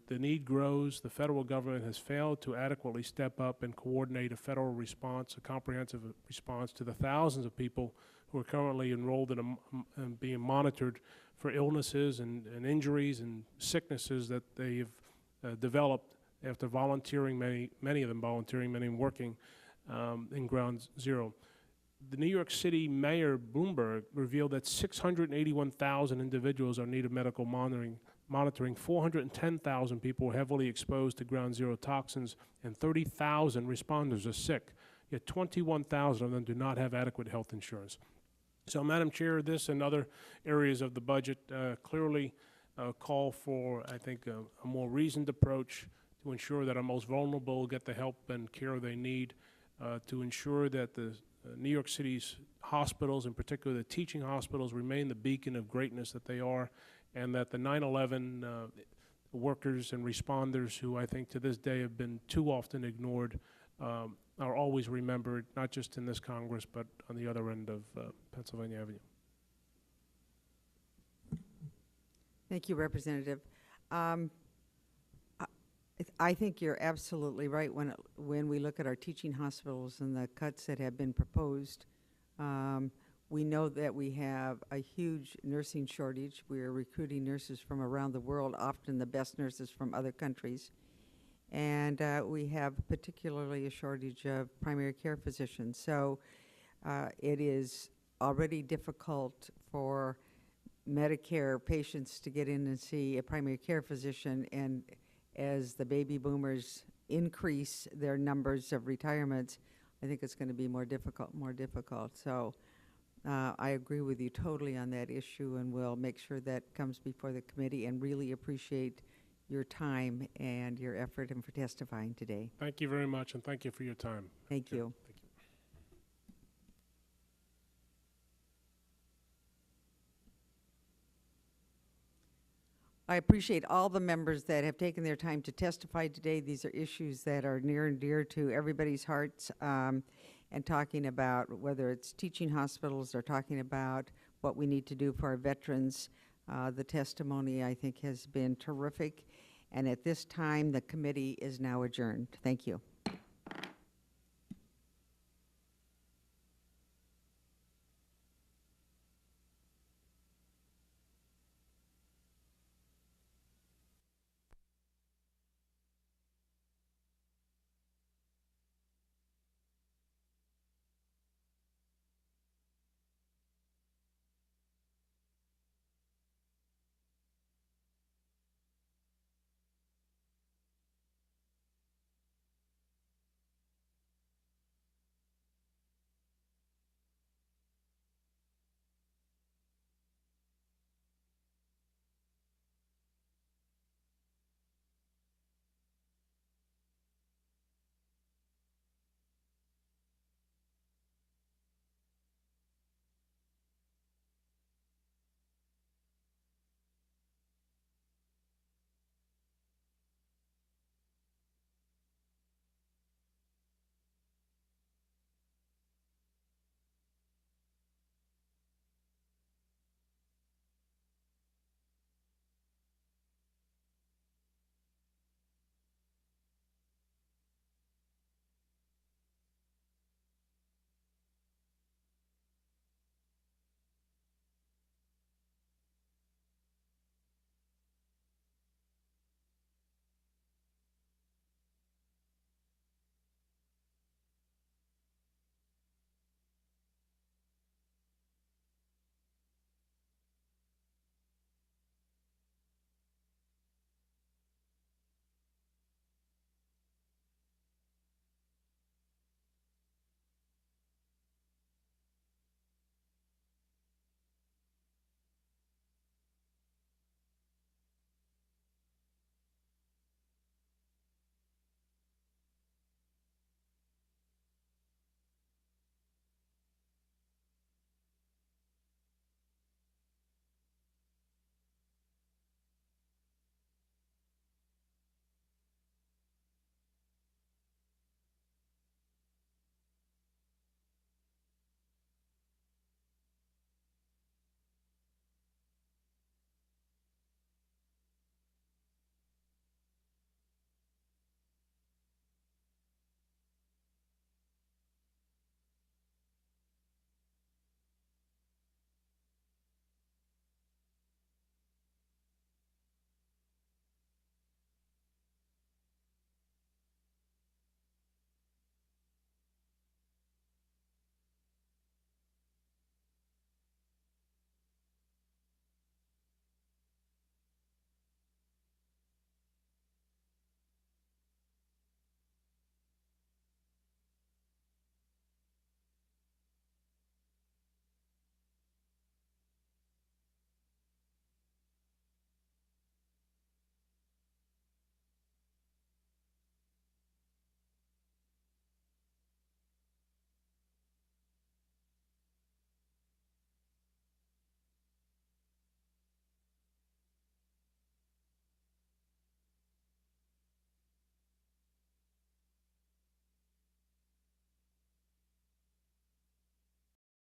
L: need grows. The federal government has failed to adequately step up and coordinate a federal response, a comprehensive response to the thousands of people who are currently enrolled in and being monitored for illnesses and injuries and sicknesses that they've developed after volunteering, many of them volunteering, many working in Ground Zero. The New York City Mayor Bloomberg revealed that 681,000 individuals are in need of medical monitoring. 410,000 people were heavily exposed to Ground Zero toxins, and 30,000 responders are sick. Yet 21,000 of them do not have adequate health insurance. So, Madam Chair, this and other areas of the budget clearly call for, I think, a more reasoned approach to ensure that our most vulnerable get the help and care they need, to ensure that the New York City's hospitals, in particular the teaching hospitals, remain the beacon of greatness that they are, and that the 9/11 workers and responders who I think to this day have been too often ignored are always remembered, not just in this Congress, but on the other end of Pennsylvania Avenue.
I: Thank you, Representative. I think you're absolutely right when we look at our teaching hospitals and the cuts that have been proposed. We know that we have a huge nursing shortage. We are recruiting nurses from around the world, often the best nurses from other countries. And we have particularly a shortage of primary care physicians. So it is already difficult for Medicare patients to get in and see a primary care physician, and as the baby boomers increase their numbers of retirements, I think it's going to be more difficult. So I agree with you totally on that issue, and we'll make sure that comes before the committee, and really appreciate your time and your effort and for testifying today.
L: Thank you very much, and thank you for your time.
I: Thank you.
L: Thank you.
I: I appreciate all the members that have taken their time to testify today. These are issues that are near and dear to everybody's hearts, and talking about whether it's teaching hospitals or talking about what we need to do for our veterans. The testimony, I think, has been terrific. And at this time, the committee is now adjourned. Thank you.